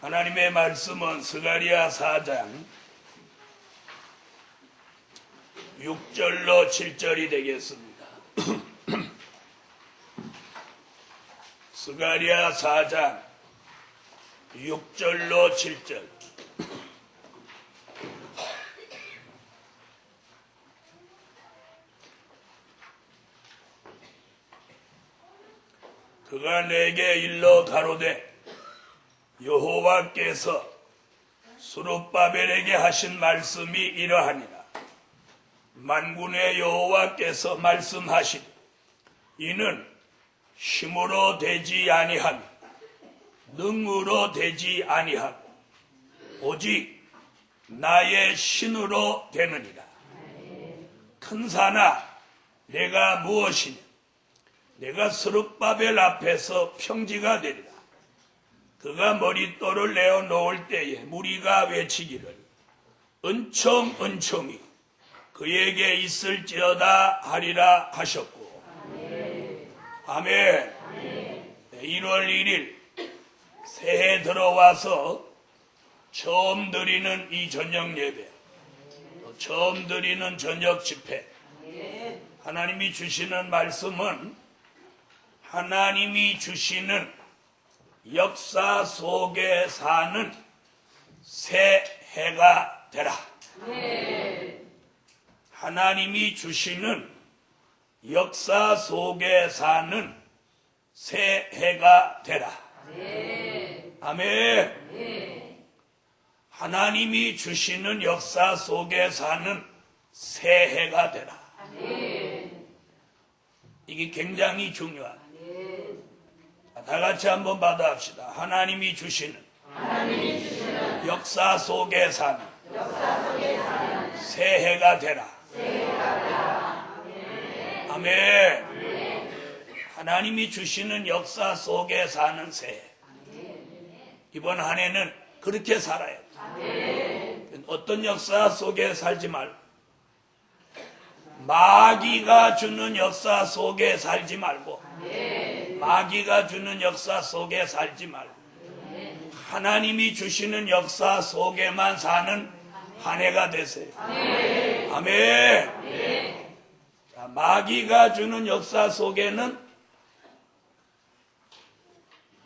하나님의 말씀은 스가랴 4장 6절로 7절이 되겠습니다. 스가랴 4장 6절로 7절. 그가 내게 일러 가로되 여호와께서 스룹바벨에게 하신 말씀이 이러하니라. 만군의 여호와께서 말씀하시니 이는 힘으로 되지 아니하며 능으로 되지 아니하고 오직 나의 신으로 되느니라. 큰 산아 내가 무엇이냐? 내가 스룹바벨 앞에서 평지가 되리라. 그가 머릿돌을 내어 놓을 때에 무리가 외치기를 은총 은총이 그에게 있을지어다 하리라 하셨고. 아멘. 1월 1일 새해 들어와서 처음 드리는 이 저녁 예배, 처음 드리는 저녁 집회, 하나님이 주시는 말씀은 하나님이 주시는 역사 속에 사는 새 해가 되라. 하나님이 주시는 역사 속에 사는 새 해가 되라. 아멘. 하나님이 주시는 역사 속에 사는 새 해가 되라. 이게 굉장히 중요합니다. 다 같이 한번 받아합시다. 하나님이 주시는 역사 속에 사는 새해가 되라. 아멘. 하나님이 주시는 역사 속에 사는 새해. 이번 한 해는 그렇게 살아야 돼. 어떤 역사 속에 살지 말고, 마귀가 주는 역사 속에 살지 말고, 마귀가 주는 역사 속에 살지 말고 하나님이 주시는 역사 속에만 사는 한 해가 되세요. 아멘. 자, 마귀가 주는 역사 속에는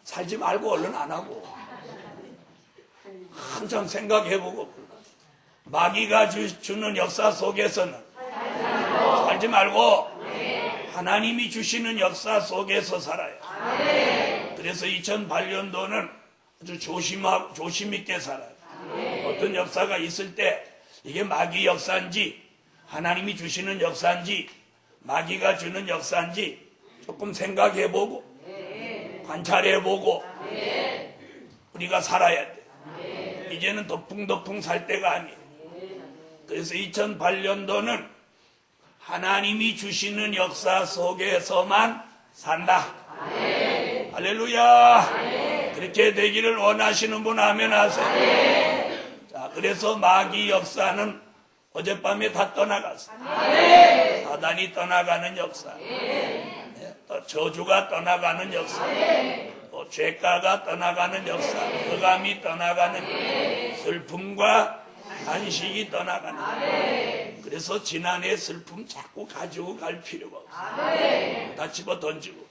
살지 말고 얼른 안 하고 한참 생각해보고, 마귀가 주는 역사 속에서는 살지 말고 하나님이 주시는 역사 속에서 살아요. 그래서 2008년도는 아주 조심 있게 살아요. 어떤 역사가 있을 때 이게 마귀 역사인지 하나님이 주시는 역사인지 마귀가 주는 역사인지 조금 생각해보고 관찰해보고 우리가 살아야 돼. 이제는 덕풍덕풍 살 때가 아니에요. 그래서 2008년도는 하나님이 주시는 역사 속에서만 산다. 할렐루야. 그렇게 되기를 원하시는 분 아멘 하세요. 자, 그래서 마귀 역사는 어젯밤에 다 떠나갔어. 사단이 떠나가는 역사, 또 저주가 떠나가는 역사, 또 죄가가 떠나가는 역사, 흑암이 떠나가는, 슬픔과 안식이 떠나가는. 그래서 지난해 슬픔 자꾸 가지고 갈 필요가 없어. 다 집어 던지고.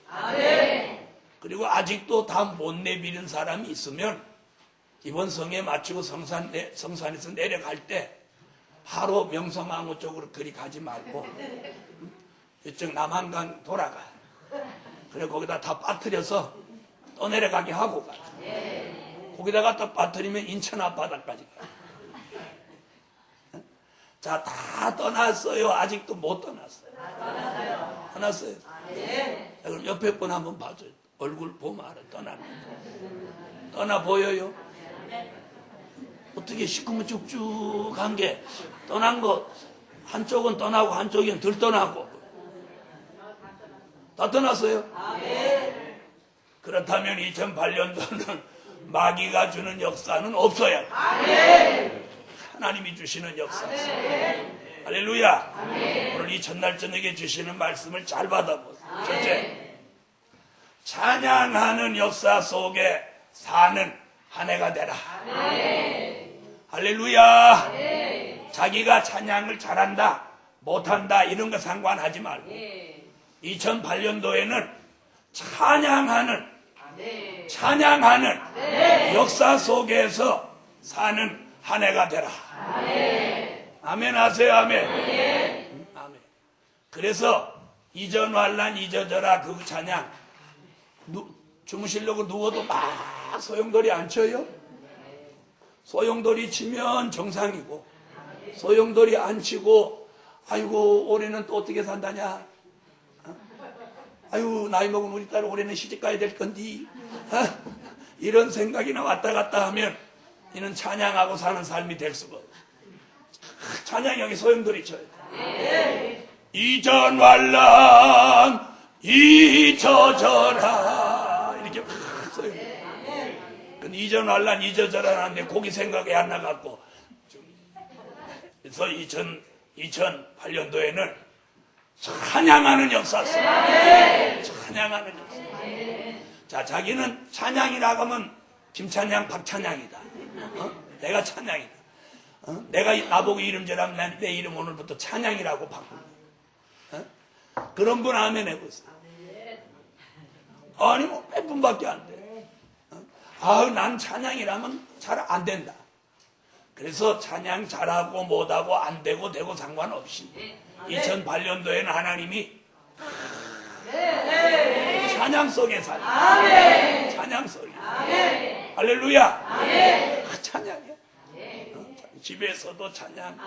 그리고 아직도 다 못 내비는 사람이 있으면 이번 성에 마치고 성산에서 내려갈 때 하루 명성황후 쪽으로 그리 가지 말고 이쪽 남한강 돌아가. 그래 거기다 다 빠뜨려서 또 내려가게 하고 가. 거기다가 또 빠뜨리면 인천 앞바다까지 가. 자, 다 떠났어요? 아직도 못 떠났어요? 떠났어요? 자, 그럼 옆에 분 한번 봐줘요. 얼굴 보면 알아. 떠나 보여요? 어떻게 시커멓 게 떠난 거, 한쪽은 떠나고 한쪽은 덜 떠나고 다 떠났어요? 그렇다면 2008년도는 마귀가 주는 역사는 없어야 돼. 하나님이 주시는 역사. 할렐루야. 오늘 이 첫날 저녁에 주시는 말씀을 잘 받아보세요. 첫째, 찬양하는 역사 속에 사는 한 해가 되라. 할렐루야. 자기가 찬양을 잘한다 못한다 이런 거 상관하지 말고 2008년도에는 찬양하는 역사 속에서 사는 한 해가 되라. 아멘 하세요. 아멘. 그래서 이전 환란 잊어져라 그 찬양 주무시려고 누워도 막 소용돌이 안 쳐요. 소용돌이 치면 정상이고 소용돌이 안 치고 아이고 올해는 또 어떻게 산다냐, 아이고 나이 먹은 우리 딸 올해는 시집 가야 될 건디, 이런 생각이나 왔다 갔다 하면 이는 찬양하고 사는 삶이 될 수가 없어. 찬양이 여기 소용돌이 쳐요. 이전 환란 잊어져라 이렇게 소용돌이. 근데 이전 환란 잊어져라 하는데 거기 생각이 안 나갖고, 그래서 2008년도에는 찬양하는 역사였어. 찬양하는 역사. 자, 자기는 찬양이라고 하면 김찬양, 박찬양이다. 내가 찬양이다. 내가 나보고 이름 저라면 내 이름 오늘부터 찬양이라고 바꾼다. 그런 분 아멘 해보세요. 아니 뭐 몇 분밖에 안 돼. 난 찬양이라면 잘 안 된다. 그래서 찬양 잘하고 못하고 안 되고 되고 상관없이 2008년도에는 하나님이 찬양 속에 살다. 찬양 속에. 할렐루야. 찬양이야. 집에서도 찬양,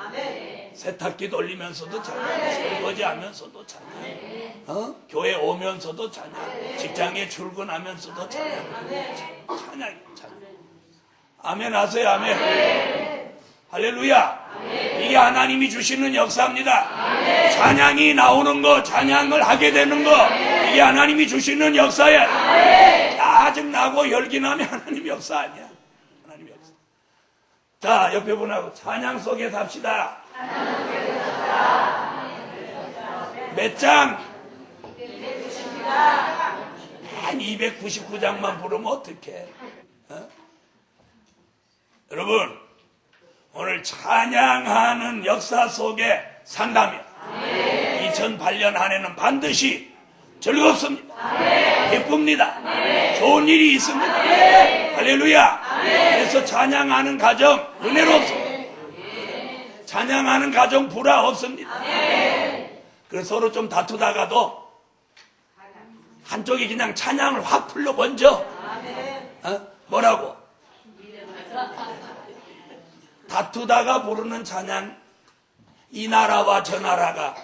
세탁기 돌리면서도 찬양, 설거지 하면서도 찬양, 교회 오면서도 찬양, 직장에 출근하면서도 찬양. 찬양. 아멘 하세요. 아멘. 할렐루야. 이게 하나님이 주시는 역사입니다. 찬양이 나오는 거, 찬양을 하게 되는 거, 이게 하나님이 주시는 역사야. 짜증나고 열기나면 하나님 역사 아니야. 하나님 역사. 자, 옆에 분하고 찬양 속에 삽시다. 몇 장? 한 299장만 부르면 어떡해? 여러분, 오늘 찬양하는 역사 속에 산다면 2008년 한 해는 반드시 즐겁습니다. 기쁩니다. 좋은 일이 있습니다. 할렐루야. 그래서 찬양하는 가정 은혜롭습니다. 찬양하는 가정 불화 없습니다. 그래서 서로 좀 다투다가도 한쪽이 그냥 찬양을 확 풀러 번져. 뭐라고? 다투다가 부르는 찬양, 이 나라와 저 나라가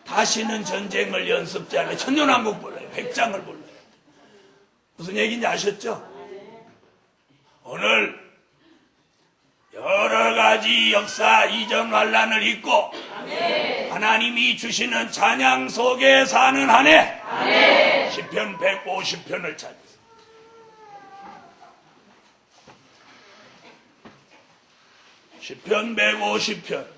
다시는 전쟁을 연습지 않게 천년왕국 불러요. 백장을 불러요. 무슨 얘기인지 아셨죠? 오늘 여러 가지 역사 이전 환란을 잊고 하나님이 주시는 찬양 속에 사는 한 해 시편 150편을 찾으세요. 시편 150편.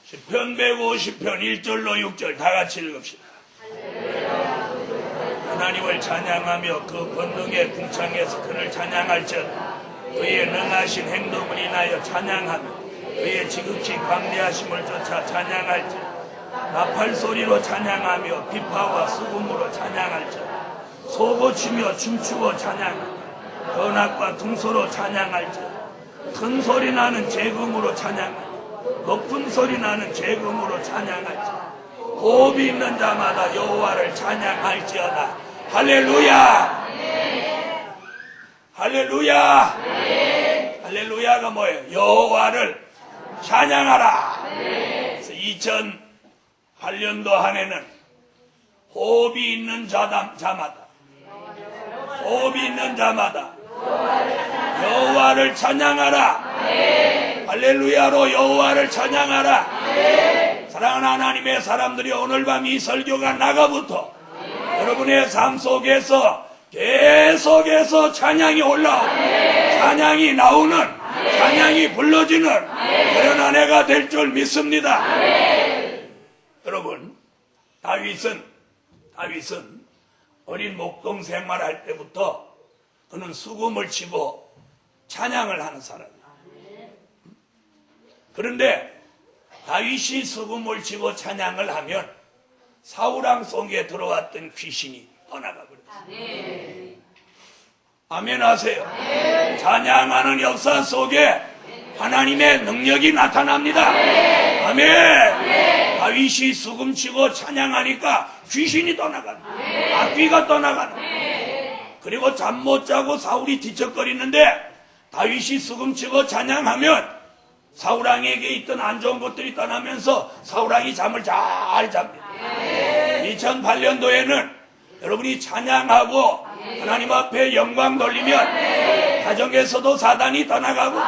시편 150편 1절로 6절 다 같이 읽읍시다. 하나님을 찬양하며 그 권능의 궁창에서 그를 찬양할지어다. 그의 능하신 행동을 인하여 찬양하며 그의 지극히 광대하심을 쫓아 찬양할지어다. 나팔 소리로 찬양하며 비파와 수금으로 찬양할지어다. 소고치며 춤추어 찬양하며 현악과 둥소로 찬양할지어다. 큰 소리 나는 재금으로 찬양하며 높은 소리 나는 재금으로 찬양할지어다. 호흡이 있는 자마다 여호와를 찬양할지어다. 할렐루야. 할렐루야. 할렐루야가 뭐예요? 여호와를 찬양하라. 그래서 2008년도 한 해는 호흡이 있는 자마다 여호와를 찬양하라. 할렐루야로 여호와를 찬양하라. 사랑하는 하나님의 사람들이 오늘 밤 이 설교가 나가부터 여러분의 삶 속에서 계속해서 찬양이 올라오고 찬양이 나오는 찬양이 불러지는 그런 한 해가 될 줄 믿습니다. 여러분, 다윗은 어린 목동 생활할 때부터 그는 수금을 치고 찬양을 하는 사람이에요. 그런데 다윗이 수금을 치고 찬양을 하면 사울왕 속에 들어왔던 귀신이 떠나가 버렸어요. 아멘 하세요. 찬양하는 역사 속에 하나님의 능력이 나타납니다. 아멘. 다윗이 수금치고 찬양하니까 귀신이 떠나가는 거예요. 악귀가 떠나가는 거예요. 그리고 잠 못 자고 사울이 뒤척거리는데 다윗이 수금치고 찬양하면 사울왕에게 있던 안 좋은 것들이 떠나면서 사울왕이 잠을 잘 잡니다. 2008년도에는 여러분이 찬양하고 하나님 앞에 영광 돌리면 가정에서도 사단이 떠나가고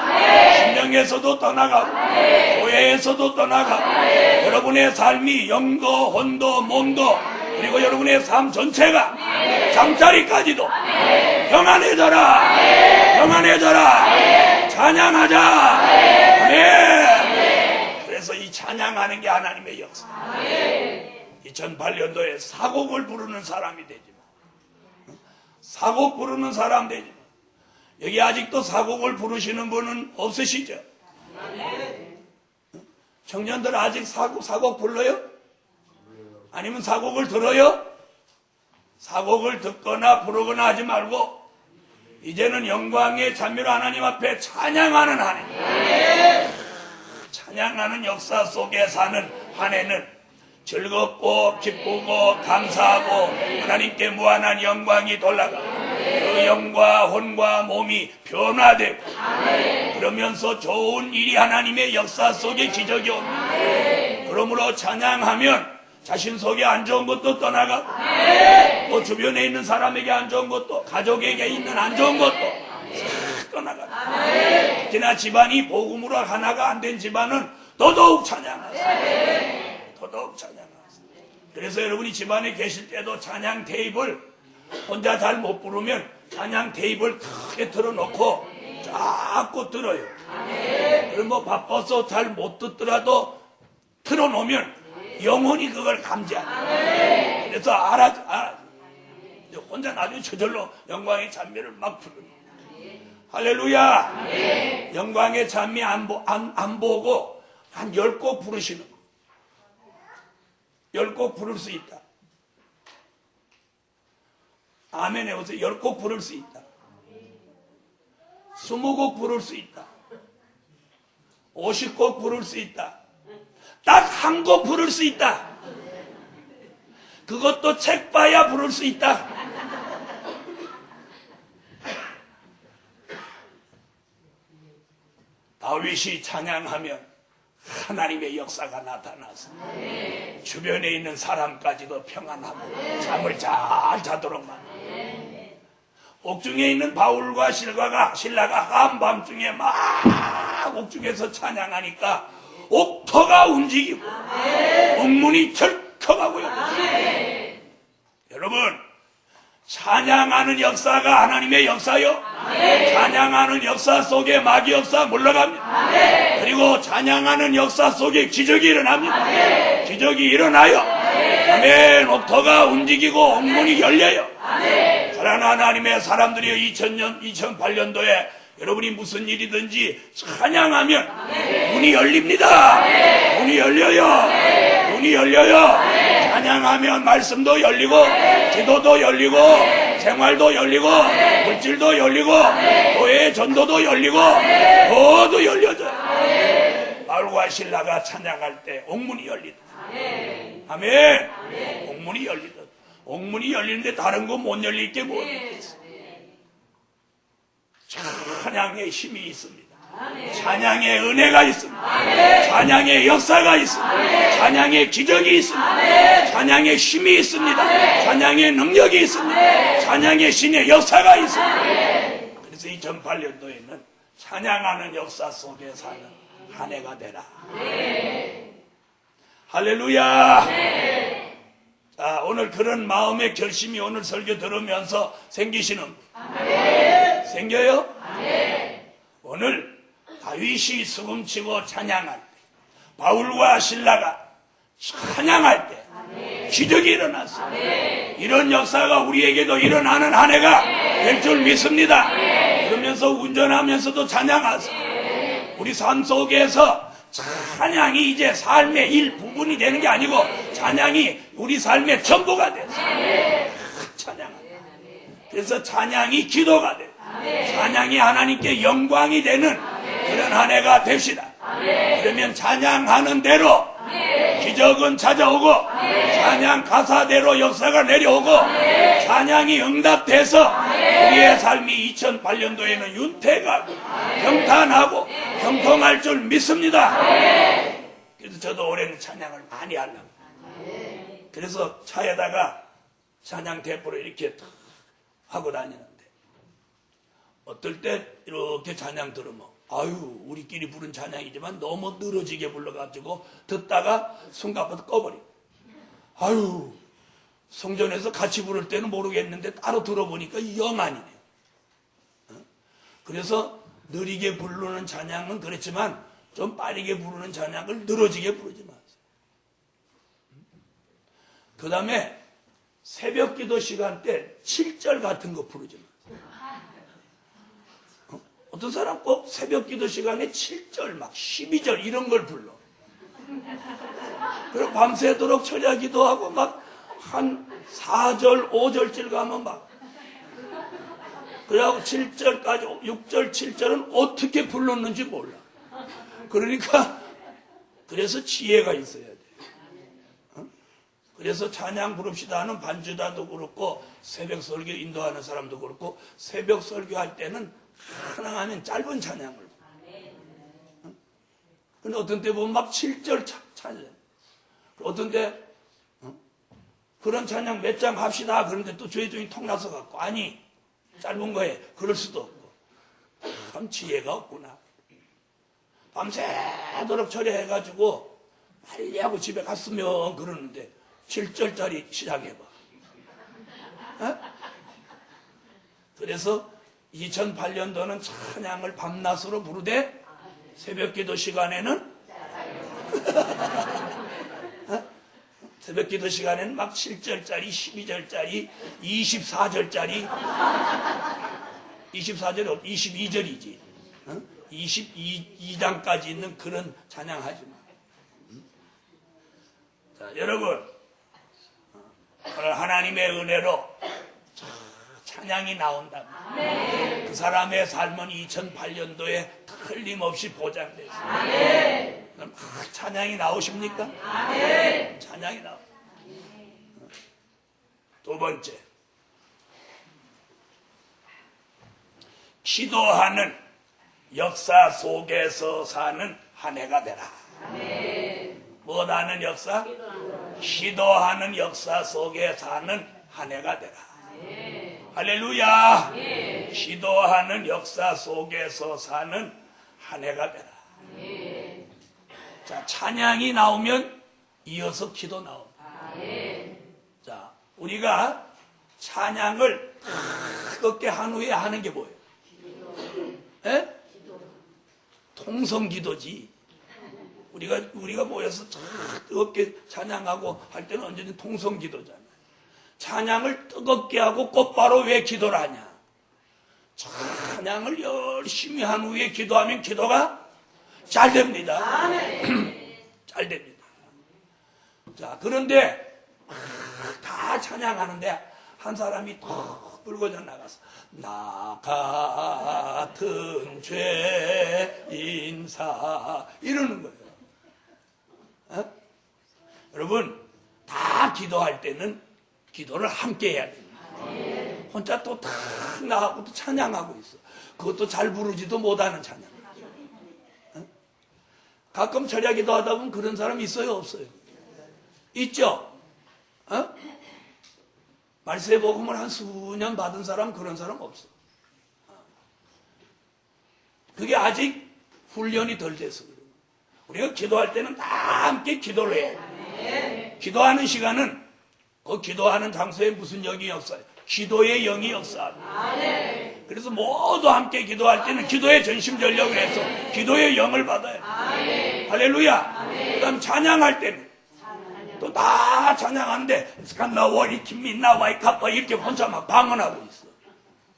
심령에서도 떠나가고 교회에서도 떠나가고 여러분의 삶이 영도 혼도 몸도 그리고 여러분의 삶 전체가 잠자리까지도 평안해져라. 평안해져라. 찬양하자. 아멘. 그래서 이 찬양하는 게 하나님의 역사. 2008년도에 사곡을 부르는 사람이 되지 마. 사곡 부르는 사람 되지 마. 여기 아직도 사곡을 부르시는 분은 없으시죠? 청년들 아직 사곡 불러요? 아니면 사곡을 들어요? 사곡을 듣거나 부르거나 하지 말고 이제는 영광의 찬미로 하나님 앞에 찬양하는 한 해. 찬양하는 역사 속에 사는 한 해는 즐겁고 기쁘고 감사하고 하나님께 무한한 영광이 돌아가 그 영과 혼과 몸이 변화되고 그러면서 좋은 일이 하나님의 역사 속에 기적이 옵니다. 그러므로 찬양하면 자신 속에 안 좋은 것도 떠나가고 또 주변에 있는 사람에게 안 좋은 것도 가족에게 있는 안 좋은 것도 싹 떠나가고 특히나 집안이 복음으로 하나가 안 된 집안은 더더욱 찬양하세요. 더더욱 찬양하세요. 그래서 여러분이 집안에 계실 때도 찬양 테이프를 혼자 잘 못 부르면 찬양 테이프를 크게 틀어놓고 자꾸 들어요. 그럼 뭐 바빠서 잘 못 듣더라도 틀어놓으면 영혼이 그걸 감지하는. 그래서 알아. 혼자 나중에 저절로 영광의 찬미를 막 부르는. 할렐루야. 영광의 찬미 안 보고 한 10곡 부르시는 거. 10곡 부를 수 있다. 아멘 해보세요. 10곡 부를 수 있다. 20곡 부를 수 있다. 50곡 부를 수 있다. 딱 한 곡 부를 수 있다. 그것도 책 봐야 부를 수 있다. 다윗이 찬양하면 하나님의 역사가 나타나서 주변에 있는 사람까지도 평안하고 잠을 잘 자도록 만든다. 옥중에 있는 바울과 신라가 한밤중에 막 옥중에서 찬양하니까 옥토가 움직이고 옥문이 철컥하고요. 여러분, 찬양하는 역사가 하나님의 역사요. 찬양하는 역사 속에 마귀 역사 물러갑니다. 그리고 찬양하는 역사 속에 기적이 일어납니다. 기적이 일어나요. 아멘. 옥토가 움직이고 옥문이 열려요. 사랑하는 하나님의 사람들이여, 2008년도에 여러분이 무슨 일이든지 찬양하면 문이 열립니다. 문이 열려요. 문이 열려요. 찬양하면 말씀도 열리고 기도도 열리고 생활도 열리고 물질도 열리고 교회의 전도도 열리고 모두 열려져요. 바울과 신라가 찬양할 때 옥문이 열리다. 아멘. 옥문이 열리다. 옥문이 열리는데 다른 거 못 열릴 게 뭐 있겠어. 찬양의 힘이 있습니다. 찬양의 은혜가 있습니다. 찬양의 역사가 있습니다. 찬양의 기적이 있습니다. 찬양의 힘이 있습니다. 찬양의 능력이 있습니다. 찬양의 신의 역사가 있습니다. 그래서 2008년도에는 찬양하는 역사 속에 사는 한 해가 되라. 할렐루야. 자, 오늘 그런 마음의 결심이 오늘 설교 들으면서 생기시는 분. 생겨요? 오늘 다윗이 수금치고 찬양할 때, 바울과 신라가 찬양할 때 기적이 일어났어요. 이런 역사가 우리에게도 일어나는 한 해가 될 줄 믿습니다. 그러면서 운전하면서도 찬양하세요. 우리 삶 속에서 찬양이 이제 삶의 일부분이 되는 게 아니고 찬양이 우리 삶의 전부가 됐어요. 찬양. 그래서 찬양이 기도가 돼요. 찬양이 하나님께 영광이 되는 그런 한 해가 됩시다. 그러면 찬양하는 대로 기적은 찾아오고 찬양 가사대로 역사가 내려오고 찬양이 응답돼서 우리의 삶이 2008년도에는 윤택하고 평탄하고 형통할 줄 믿습니다. 그래서 저도 올해는 찬양을 많이 하려고. 그래서 차에다가 찬양 대포를 이렇게 하고 다니는데 어떨 때 이렇게 찬양 들으면 아유 우리끼리 부른 찬양이지만 너무 늘어지게 불러가지고 듣다가 순간부터 꺼버리고 아유 성전에서 같이 부를 때는 모르겠는데 따로 들어보니까 영 아니네요. 그래서 느리게 부르는 찬양은 그렇지만 좀 빠르게 부르는 찬양을 늘어지게 부르지 마세요. 그 다음에 새벽 기도 시간 때 7절 같은 거 부르지 마세요. 어떤 사람 꼭 새벽 기도 시간에 7절 막 12절 이런 걸 불러. 그리고 밤새도록 철야 기도하고 막 한 4절 5절쯤 가면 막 그래갖고 7절까지 6절 7절은 어떻게 불렀는지 몰라. 그러니까 그래서 지혜가 있어야 돼. 그래서 찬양 부릅시다 하는 반주다도 그렇고 새벽 설교 인도하는 사람도 그렇고 새벽 설교할 때는 하나하면 짧은 찬양을. 근데 어떤 때 보면 막 7절 찬양. 어떤 때 그런 찬양 몇 장 합시다. 그런데 또 조회종이 통나서 갖고 아니 짧은 거에 그럴 수도 없고 참 지혜가 없구나. 밤새도록 처리해가지고 빨리 하고 집에 갔으면 그러는데 7절짜리 시작해봐. 그래서 2008년도는 찬양을 밤낮으로 부르되 새벽 기도 시간에는 새벽 기도 시간에는 막 7절짜리 12절짜리 24절짜리 24절이 22절이지 22장까지 있는 그런 찬양하지 마. 자, 여러분 오늘 하나님의 은혜로 찬양이 나온다. 그 사람의 삶은 2008년도에 틀림없이 보장됐습니다. 그럼 찬양이 나오십니까? 찬양이 나옵니다. 두 번째, 기도하는 역사 속에서 사는 한 해가 되라. 뭐하는 역사? 기도하는 역사 속에 사는 한 해가 되라. 할렐루야. 기도하는 역사 속에서 사는 한 해가 되라. 자, 찬양이 나오면 이어서 기도 나옵니다. 자, 우리가 찬양을 뜨겁게 한 후에 하는 게 뭐예요? 에? 통성기도지. 우리가 모여서 뜨겁게 찬양하고 할 때는 언제든 통성기도잖아요. 찬양을 뜨겁게 하고 곧바로 왜 기도를 하냐? 찬양을 열심히 한 후에 기도하면 기도가 잘 됩니다. 잘 됩니다. 자, 그런데 다 찬양하는데 한 사람이 턱 불거져 나가서 나 같은 죄인사 이러는 거예요. 여러분 다 기도할 때는 기도를 함께 해야 됩니다. 혼자 또 탁 나가고 또 찬양하고 있어. 그것도 잘 부르지도 못하는 찬양. 가끔 철야 기도하다 보면 그런 사람 있어요, 없어요? 있죠? 말세 복음을 한 수년 받은 사람 그런 사람 없어. 그게 아직 훈련이 덜 돼서 그래요. 우리가 기도할 때는 다 함께 기도를 해요. 기도하는 시간은 그 기도하는 장소에 무슨 영이 없어요. 기도의 영이 역사합니다. 그래서 모두 함께 기도할 때는 기도에 전심전력을 해서 기도의 영을 받아요. 할렐루야. 그 다음 찬양할 때는 또 다 찬양하는데 스칸나와이 김민나와이 카파 이렇게 혼자 막 방언하고 있어.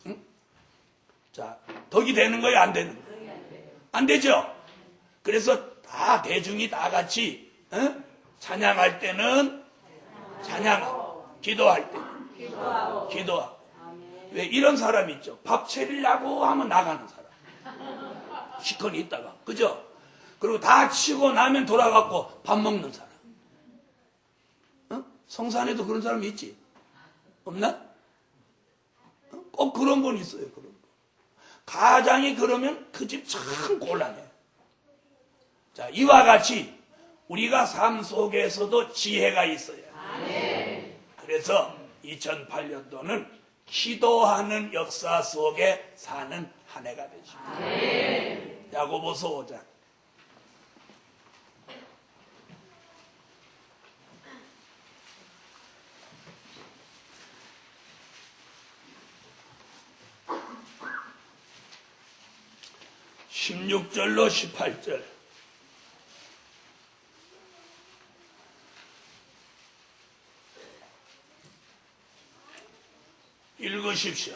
응? 자, 덕이 되는 거야 안 되는 거야? 안 되죠. 그래서 다 대중이 다 같이 찬양할 때는 찬양하고 기도할 때는 기도하고. 왜 이런 사람 있죠? 밥 차리려고 하면 나가는 사람. 시컨이 있다가 그죠? 그리고 다 치고 나면 돌아가고 밥 먹는 사람. 성산에도 그런 사람이 있지? 없나? 꼭 그런 분 있어요. 그런 분. 가장이 그러면 그 집 참 곤란해요. 자, 이와 같이 우리가 삶 속에서도 지혜가 있어요. 그래서 2008년도는 기도하는 역사 속에 사는 한 해가 되죠. 야고보서 5장. (16절로 18절) 읽으십시오.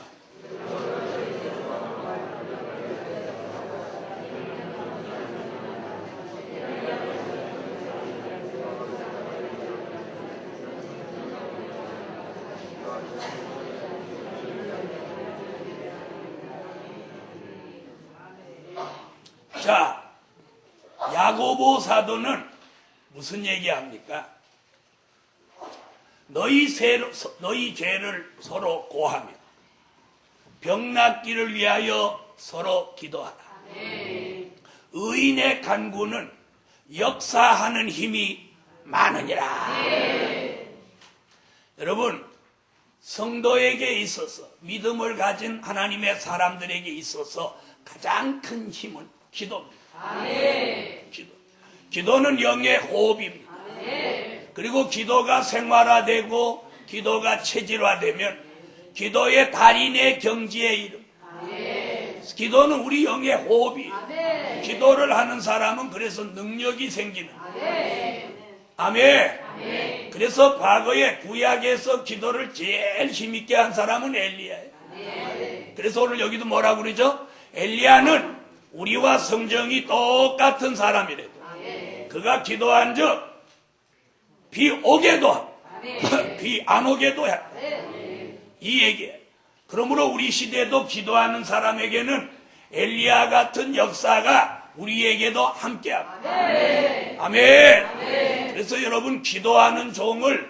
자, 야고보 사도는 무슨 얘기합니까? 너희 죄를 서로 고하며 병 낫기를 위하여 서로 기도하라. 의인의 간구는 역사하는 힘이 많으니라. 여러분, 성도에게 있어서 믿음을 가진 하나님의 사람들에게 있어서 가장 큰 힘은 기도입니다. 기도는 영의 호흡입니다. 그리고 기도가 생활화되고 기도가 체질화되면 기도의 달인의 경지에 이름. 기도는 우리 영의 호흡이. 기도를 하는 사람은 그래서 능력이 생기는. 아멘. 그래서 과거에 구약에서 기도를 제일 힘있게 한 사람은 엘리야예요. 그래서 오늘 여기도 뭐라고 그러죠? 엘리야는 우리와 성정이 똑같은 사람이래요. 그가 기도한 적 비 오게도 하고 비 안 오게도 하고 이 얘기예요. 그러므로 우리 시대도 기도하는 사람에게는 엘리야 같은 역사가 우리에게도 함께하고. 아멘. 그래서 여러분 기도하는 종을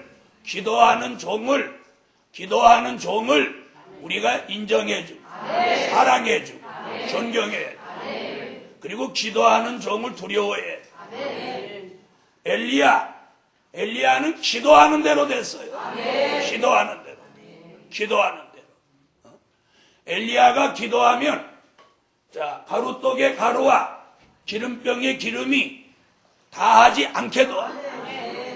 우리가 인정해주고 사랑해주고 존경해야 돼. 그리고 기도하는 종을 두려워해. 엘리야는 기도하는 대로 됐어요. 기도하는 대로. 엘리야가 기도하면 가루떡의 가루와 기름병의 기름이 다하지 않게도 하고,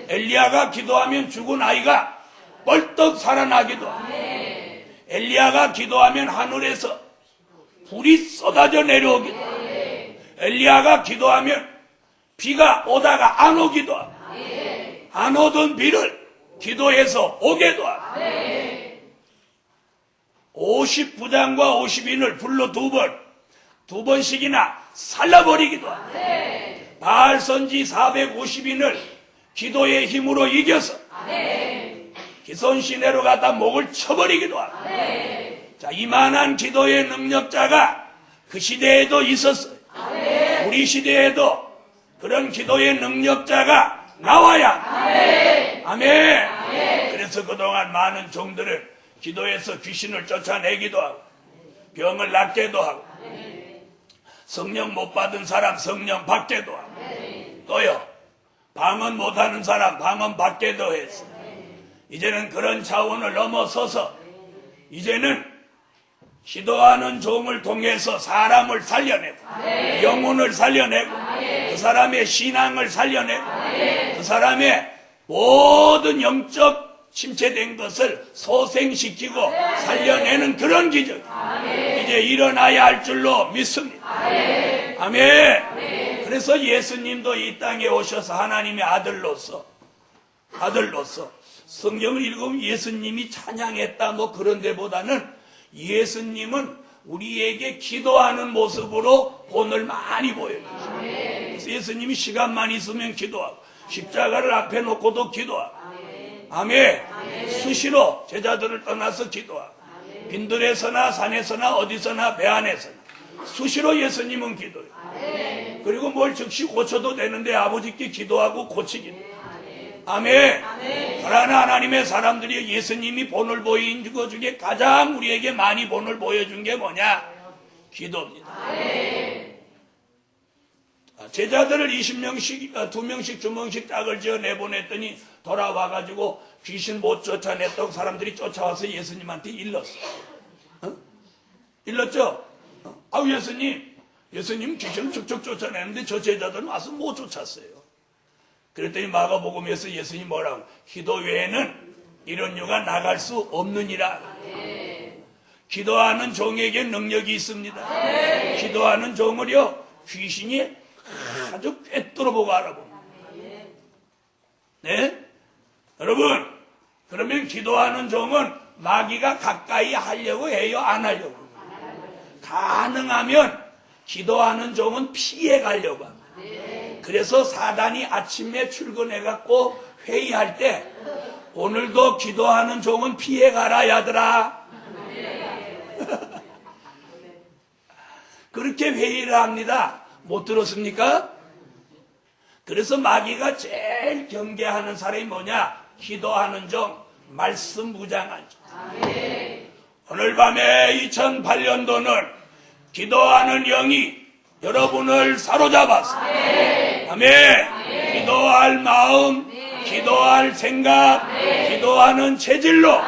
엘리야가 기도하면 죽은 아이가 벌떡 살아나기도 하고, 엘리야가 기도하면 하늘에서 불이 쏟아져 내려오기도 하고, 엘리야가 기도하면 비가 오다가 안 오기도 하고, 안 오던 비를 기도해서 오게도 하고, 50부장과 50인을 불러 두 번씩이나 살라버리기도 하고, 바알 선지 450인을 기도의 힘으로 이겨서 기손시내로 가다 목을 쳐버리기도 하고. 자, 이만한 기도의 능력자가 그 시대에도 있었어요. 우리 시대에도 그런 기도의 능력자가 나와야. 아멘. 그래서 그동안 많은 종들은 기도해서 귀신을 쫓아내기도 하고 병을 낫게도 하고 성령 못 받은 사람 성령 받게도 하고 또요 방언 못하는 사람 방언 받게도 했어. 이제는 그런 차원을 넘어서서 이제는 기도하는 종을 통해서 사람을 살려내고 영혼을 살려내고 그 사람의 신앙을 살려내고 그 사람의 모든 영적 침체된 것을 소생시키고 살려내는 그런 기적. 이제 이제 일어나야 할 줄로 믿습니다. 아멘. 그래서 예수님도 이 땅에 오셔서 하나님의 아들로서 성경을 읽으면 예수님이 찬양했다 뭐 그런 데보다는 예수님은 우리에게 기도하는 모습으로 본을 많이 보여주셔요. 그래서 예수님이 시간만 있으면 기도하고 십자가를 앞에 놓고도 기도하고 아멘. 수시로 제자들을 떠나서 기도하고 빈들에서나 산에서나 어디서나 배 안에서나 수시로 예수님은 기도해요. 그리고 뭘 즉시 고쳐도 되는데 아버지께 기도하고 고치기도. 아멘. 그러나 하나님의 사람들이 예수님이 본을 보인 것 중에 가장 우리에게 많이 본을 보여준 게 뭐냐? 기도입니다. 제자들을 20명씩, 2명씩 주먹씩 짝을 지어 내보냈더니 돌아와가지고 귀신 못 쫓아냈다고 사람들이 쫓아와서 예수님한테 일렀어. 일렀죠? 아우 예수님 귀신을 척척 쫓아내는데 저 제자들은 와서 못 쫓았어요. 그랬더니 마가복음에서 예수님이 뭐라고? 기도 외에는 이런 유가 나갈 수 없느니라. 기도하는 종에게 능력이 있습니다. 기도하는 종을요 귀신이 아주 꿰뚫어보고 알아봅니다. 네? 여러분 그러면 기도하는 종은 마귀가 가까이 하려고 해요? 안 하려고? 가능하면 기도하는 종은 피해 가려고 합니다. 그래서 사단이 아침에 출근해갖고 회의할 때 오늘도 기도하는 종은 피해가라 야들아. 그렇게 회의를 합니다. 못 들었습니까? 그래서 마귀가 제일 경계하는 사람이 뭐냐? 기도하는 종, 말씀 무장한 종. 오늘 밤에 2008년도는 기도하는 영이 여러분을 사로잡았습니다. 아멘. 기도할 마음, 기도할 생각, 기도하는 체질로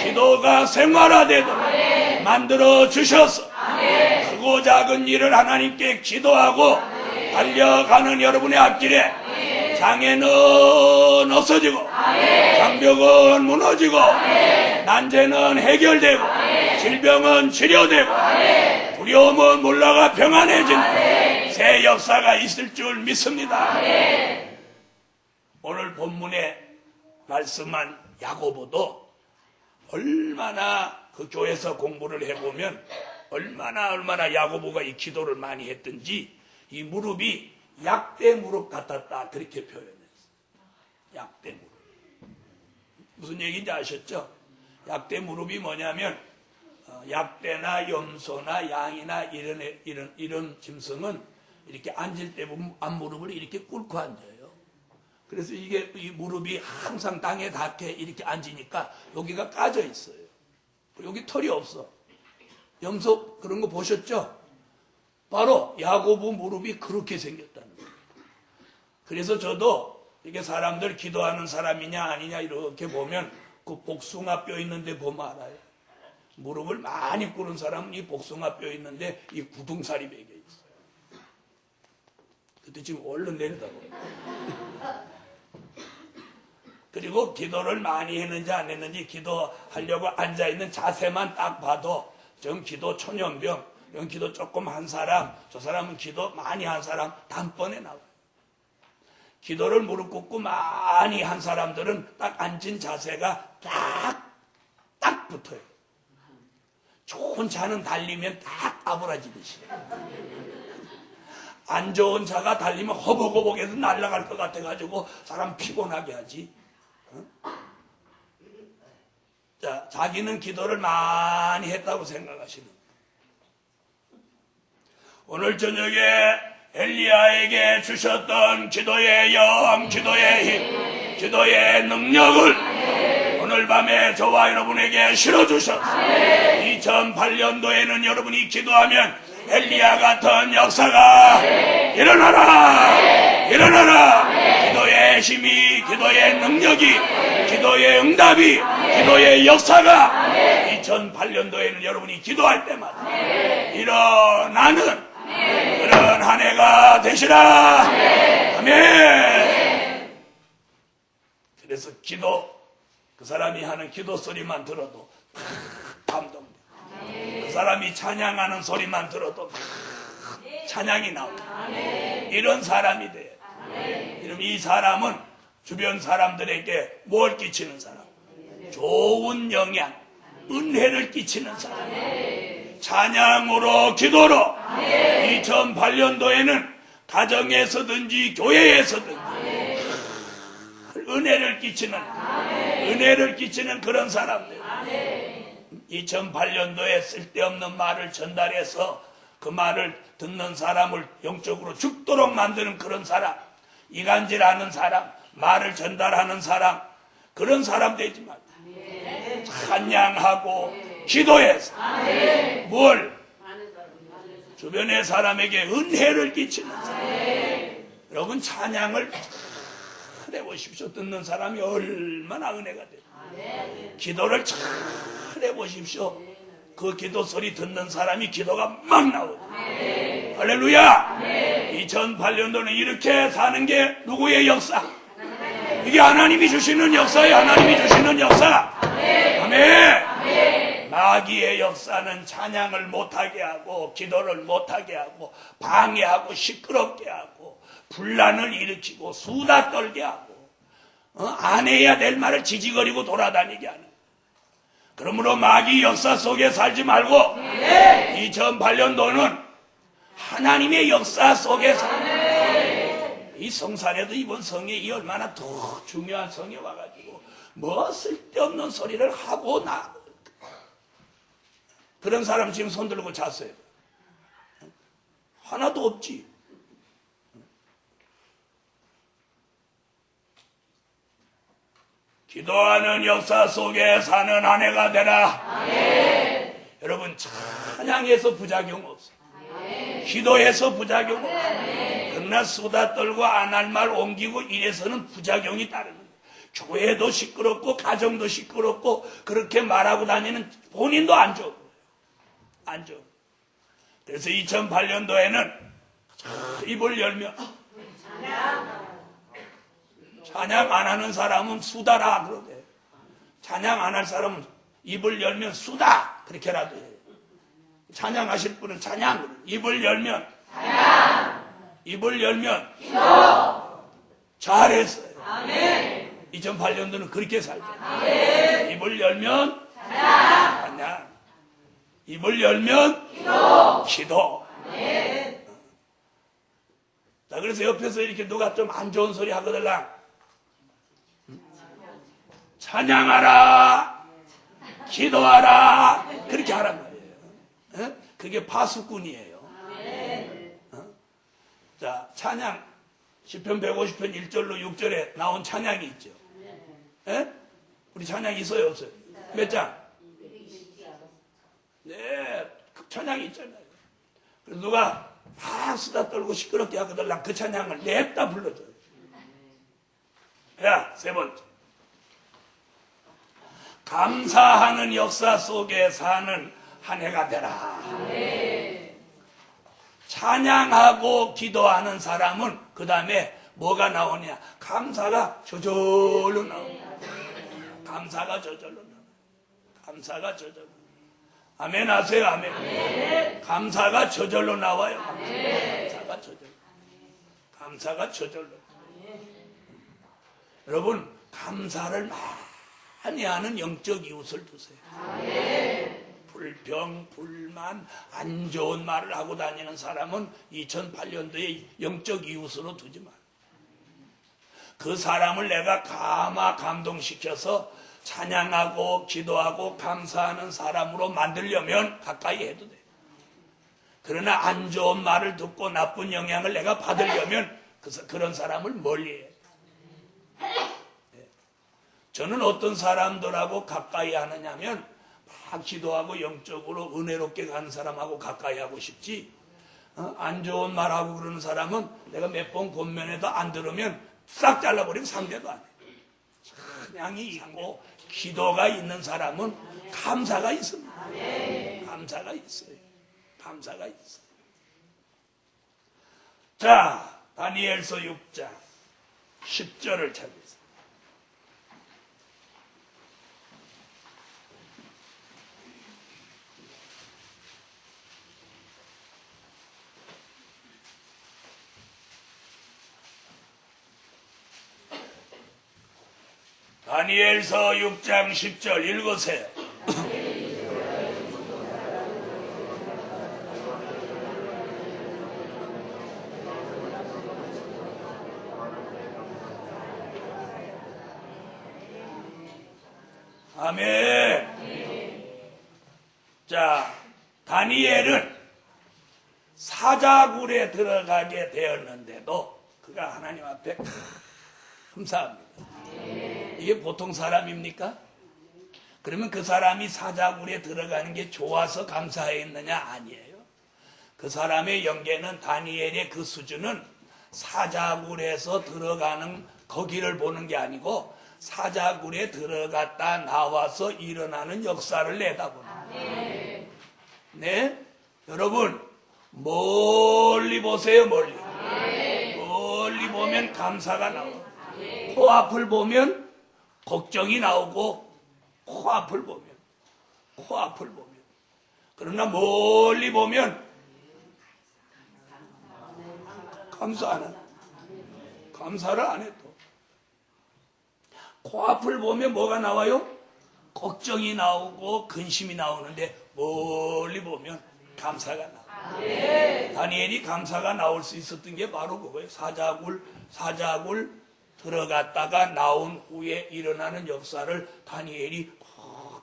기도가 생활화되도록 만들어 주셔서 크고 작은 일을 하나님께 기도하고 달려가는 여러분의 앞길에 장애는 없어지고 장벽은 무너지고 난제는 해결되고 질병은 치료되고 두려움은 물러가 평안해지는 새 역사가 있을 줄 믿습니다. 오늘 본문에 말씀한 야고보도 얼마나 그 교회에서 공부를 해보면 얼마나 야고보가 이 기도를 많이 했든지 이 무릎이 약대 무릎 같았다 그렇게 표현했어요. 약대 무릎. 무슨 얘기인지 아셨죠? 약대 무릎이 뭐냐면 약대나 염소나 양이나 이런 짐승은 이렇게 앉을 때 보면 앞무릎을 이렇게 꿇고 앉아요. 그래서 이게 이 무릎이 항상 땅에 닿게 이렇게 앉으니까 여기가 까져 있어요. 여기 털이 없어. 염소 그런 거 보셨죠? 바로 야고보 무릎이 그렇게 생겼다는 거예요. 그래서 저도 이게 사람들 기도하는 사람이냐 아니냐 이렇게 보면 그 복숭아 뼈 있는데 보면 알아요. 무릎을 많이 꿇은 사람은 이 복숭아 뼈 있는데 이 구둥살이 베겨 있어요. 그때 지금 얼른 내려다보. 그리고 기도를 많이 했는지 안 했는지 기도하려고 앉아있는 자세만 딱 봐도 좀 기도 초년병, 이런 기도 조금 한 사람, 저 사람은 기도 많이 한 사람 단번에 나와요. 기도를 무릎 꿇고 많이 한 사람들은 딱 앉은 자세가 딱 붙어요. 좋은 차는 달리면 딱 아부라지듯이. 안 좋은 차가 달리면 허벅허벅해서 날아갈 것 같아가지고 사람 피곤하게 하지. 자, 자기는 기도를 많이 했다고 생각하시는 오늘 저녁에 엘리야에게 주셨던 기도의 영, 기도의 힘, 기도의 능력을 오늘 밤에 저와 여러분에게 실어주셨습니다. 2008년도에는 여러분이 기도하면 엘리야 같은 역사가 일어나라! 기도의 힘이, 기도의 능력이, 기도의 응답이, 기도의 역사가 2008년도에는 여러분이 기도할 때마다 일어나는 그런 한 해가 되시라. 아멘. 그래서 기도, 그 사람이 하는 기도 소리만 들어도 감동돼. 그 사람이 찬양하는 소리만 들어도 막 찬양이 나옵니다. 이런 사람이 돼요. 그럼 이 사람은 주변 사람들에게 뭘 끼치는 사람? 좋은 영향, 은혜를 끼치는 사람. 찬양으로, 기도로 2008년도에는 가정에서든지 교회에서든지 은혜를 끼치는 그런 사람들. 2008년도에 쓸데없는 말을 전달해서 그 말을 듣는 사람을 영적으로 죽도록 만드는 그런 사람, 이간질하는 사람, 말을 전달하는 사람, 그런 사람 되지 말고 찬양하고 기도해서 뭘? 주변의 사람에게 은혜를 끼치는 사람. 여러분 찬양을 잘 해보십시오. 듣는 사람이 얼마나 은혜가 돼요. 기도를 잘 해보십시오. 그 기도 소리 듣는 사람이 기도가 막 나오죠. 할렐루야. 2008년도는 이렇게 사는 게 누구의 역사? 이게 하나님이 주시는 역사예요. 하나님이 주시는 역사. 아멘. 마귀의 역사는 찬양을 못하게 하고 기도를 못하게 하고 방해하고 시끄럽게 하고 분란을 일으키고 수다 떨게 하고 안 해야 될 말을 지지거리고 돌아다니게 하는. 그러므로 마귀 역사 속에 살지 말고 2008년도는 하나님의 역사 속에서 이 성산에도 이번 성에 이 얼마나 더 중요한 성에 와가지고 뭐 쓸데없는 소리를 하고 그런 사람 지금 손 들고 잤어요. 하나도 없지. 기도하는 역사 속에 사는 한 해가 되라. 여러분 찬양해서 부작용 없어. 기도해서 부작용 없어. 그러나 수다 떨고 안 할 말 옮기고 이래서는 부작용이 따르는 거예요. 교회도 시끄럽고 가정도 시끄럽고 그렇게 말하고 다니는 본인도 안 좋은 거예요. 안 좋은. 그래서 2008년도에는 입을 열면 찬양 안 하는 사람은 수다라 그러대. 찬양 안 할 사람은 입을 열면 수다 그렇게라도 해요. 찬양하실 분은 찬양, 입을 열면 찬양, 입을 열면 기도. 잘했어요. 아멘. 2008년도는 그렇게 살자. 아멘. 입을 열면 찬양, 입을 열면 기도. 아멘. 자, 그래서 옆에서 이렇게 누가 좀 안 좋은 소리 하거들라. 찬양하라, 기도하라, 그렇게 하란 말이에요. 그게 파수꾼이에요. 자, 찬양 시편 150편 1절로 6절에 나온 찬양이 있죠. 우리 찬양 있어요 없어요? 몇 장? 네, 그 찬양이 있잖아요. 그래서 누가 막 수다 떨고 시끄럽게 하거든 그 찬양을 냅다 불러줘요. 야, 세 번째, 감사하는 역사 속에 사는 한 해가 되라. 찬양하고 기도하는 사람은 그 다음에 뭐가 나오냐? 감사가 저절로 나옵니다. 감사가 저절로 나옵니다. 감사가 저절로. 아멘 하세요. 아멘. 감사가 저절로 나와요. 감사가 저절로. 감사가 저절로. 여러분 감사를 많이 하는 영적 이웃을 두세요. 불평, 불만, 안 좋은 말을 하고 다니는 사람은 2008년도에 영적 이웃으로 두지 마. 그 사람을 내가 감동시켜서 찬양하고 기도하고 감사하는 사람으로 만들려면 가까이 해도 돼. 그러나 안 좋은 말을 듣고 나쁜 영향을 내가 받으려면 그런 사람을 멀리 해. 저는 어떤 사람들하고 가까이 하느냐면 막 기도하고 영적으로 은혜롭게 가는 사람하고 가까이 하고 싶지, 안 좋은 말하고 그러는 사람은 내가 몇 번 권면해도 안 들으면 싹 잘라버리면 상대도 안 해. 찬양이 있고 기도가 있는 사람은 감사가 있습니다. 감사가 있어요. 감사가 있어요. 자, 다니엘서 6장 10절을 찾으세요. 다니엘서 6장 10절 읽으세요. 아멘. 자, 다니엘은 사자굴에 들어가게 되었는데도 그가 하나님 앞에 감사합니다. 이게 보통 사람입니까? 그러면 그 사람이 사자굴에 들어가는 게 좋아서 감사했느냐? 아니에요. 그 사람의 영계는, 다니엘의 그 수준은 사자굴에서 들어가는 거기를 보는 게 아니고 사자굴에 들어갔다 나와서 일어나는 역사를 내다보는 거예요. 네? 여러분 멀리 보세요. 멀리 보면 감사가 나와요. 코앞을 보면 걱정이 나오고 코앞을 보면 그러나 멀리 보면 감사를 안 해도 코앞을 보면 뭐가 나와요? 걱정이 나오고 근심이 나오는데 멀리 보면 감사가 나와요. 다니엘이 감사가 나올 수 있었던 게 바로 그거예요. 사자굴 들어갔다가 나온 후에 일어나는 역사를 다니엘이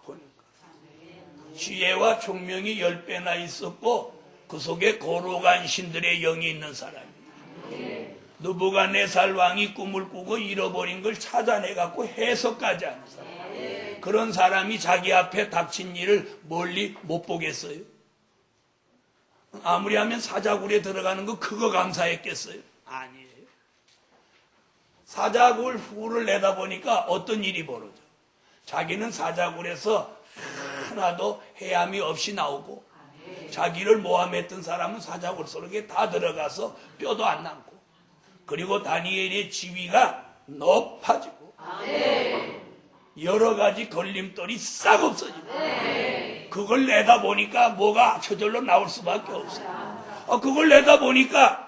보니까 지혜와 총명이 10배나 있었고 그 속에 거룩한 신들의 영이 있는 사람이에요. 느부갓네살 왕이 꿈을 꾸고 잃어버린 걸 찾아내갖고 해석까지 하는 사람. 그런 사람이 자기 앞에 닥친 일을 멀리 못 보겠어요? 아무리 하면 사자굴에 들어가는 거 그거 감사했겠어요? 아니에요. 사자굴 후를 내다보니까 어떤 일이 벌어져. 자기는 사자굴에서 하나도 해함이 없이 나오고 자기를 모함했던 사람은 사자굴 속에 다 들어가서 뼈도 안 남고 그리고 다니엘의 지위가 높아지고 여러 가지 걸림돌이 싹 없어지고 그걸 내다보니까 뭐가 저절로 나올 수밖에 없어요. 그걸 내다보니까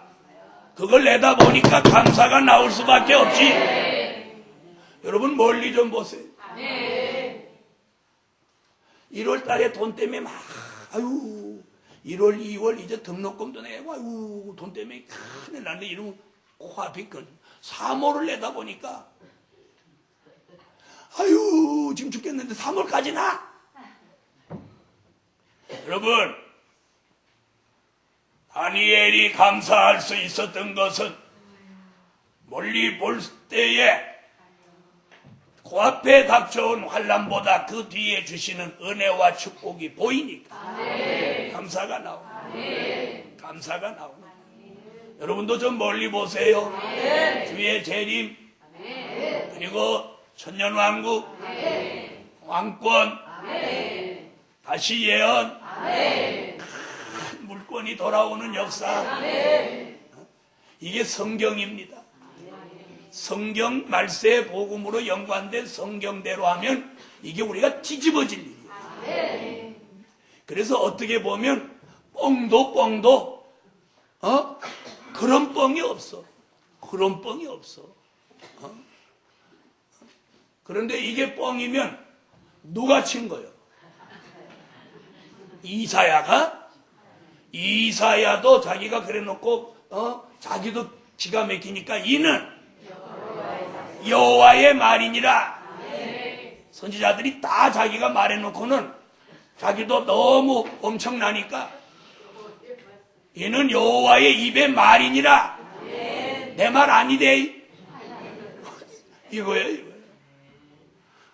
감사가 나올 수밖에 없지. 여러분 멀리 좀 보세요. 1월 달에 돈 때문에 막 1월 2월 이제 등록금도 내고 돈 때문에 큰일 났는데 이러면 코앞이 끈 3월을 내다보니까 지금 죽겠는데 3월까지 나. 여러분 다니엘이 감사할 수 있었던 것은 멀리 볼 때에 코앞에 닥쳐온 환난보다 그 뒤에 주시는 은혜와 축복이 보이니까 감사가 나옵니다. 감사가 나옵니다. 여러분도 좀 멀리 보세요. 주의 재림 그리고 천년왕국 왕권 다시 예언 큰 물권이 돌아오는 역사 이게 성경입니다. 성경 말세 복음으로 연관된 성경대로 하면 이게 우리가 뒤집어질 일이에요. 그래서 어떻게 보면 뻥도 그런 뻥이 없어. 그런데 이게 뻥이면 누가 친 거예요? 이사야도 자기가 그래놓고 자기도 기가 막히니까 이는 여호와의 말이니라. 선지자들이 다 자기가 말해놓고는 자기도 너무 엄청나니까 이는 여호와의 입의 말이니라. 내 말 아니대. 이거예요.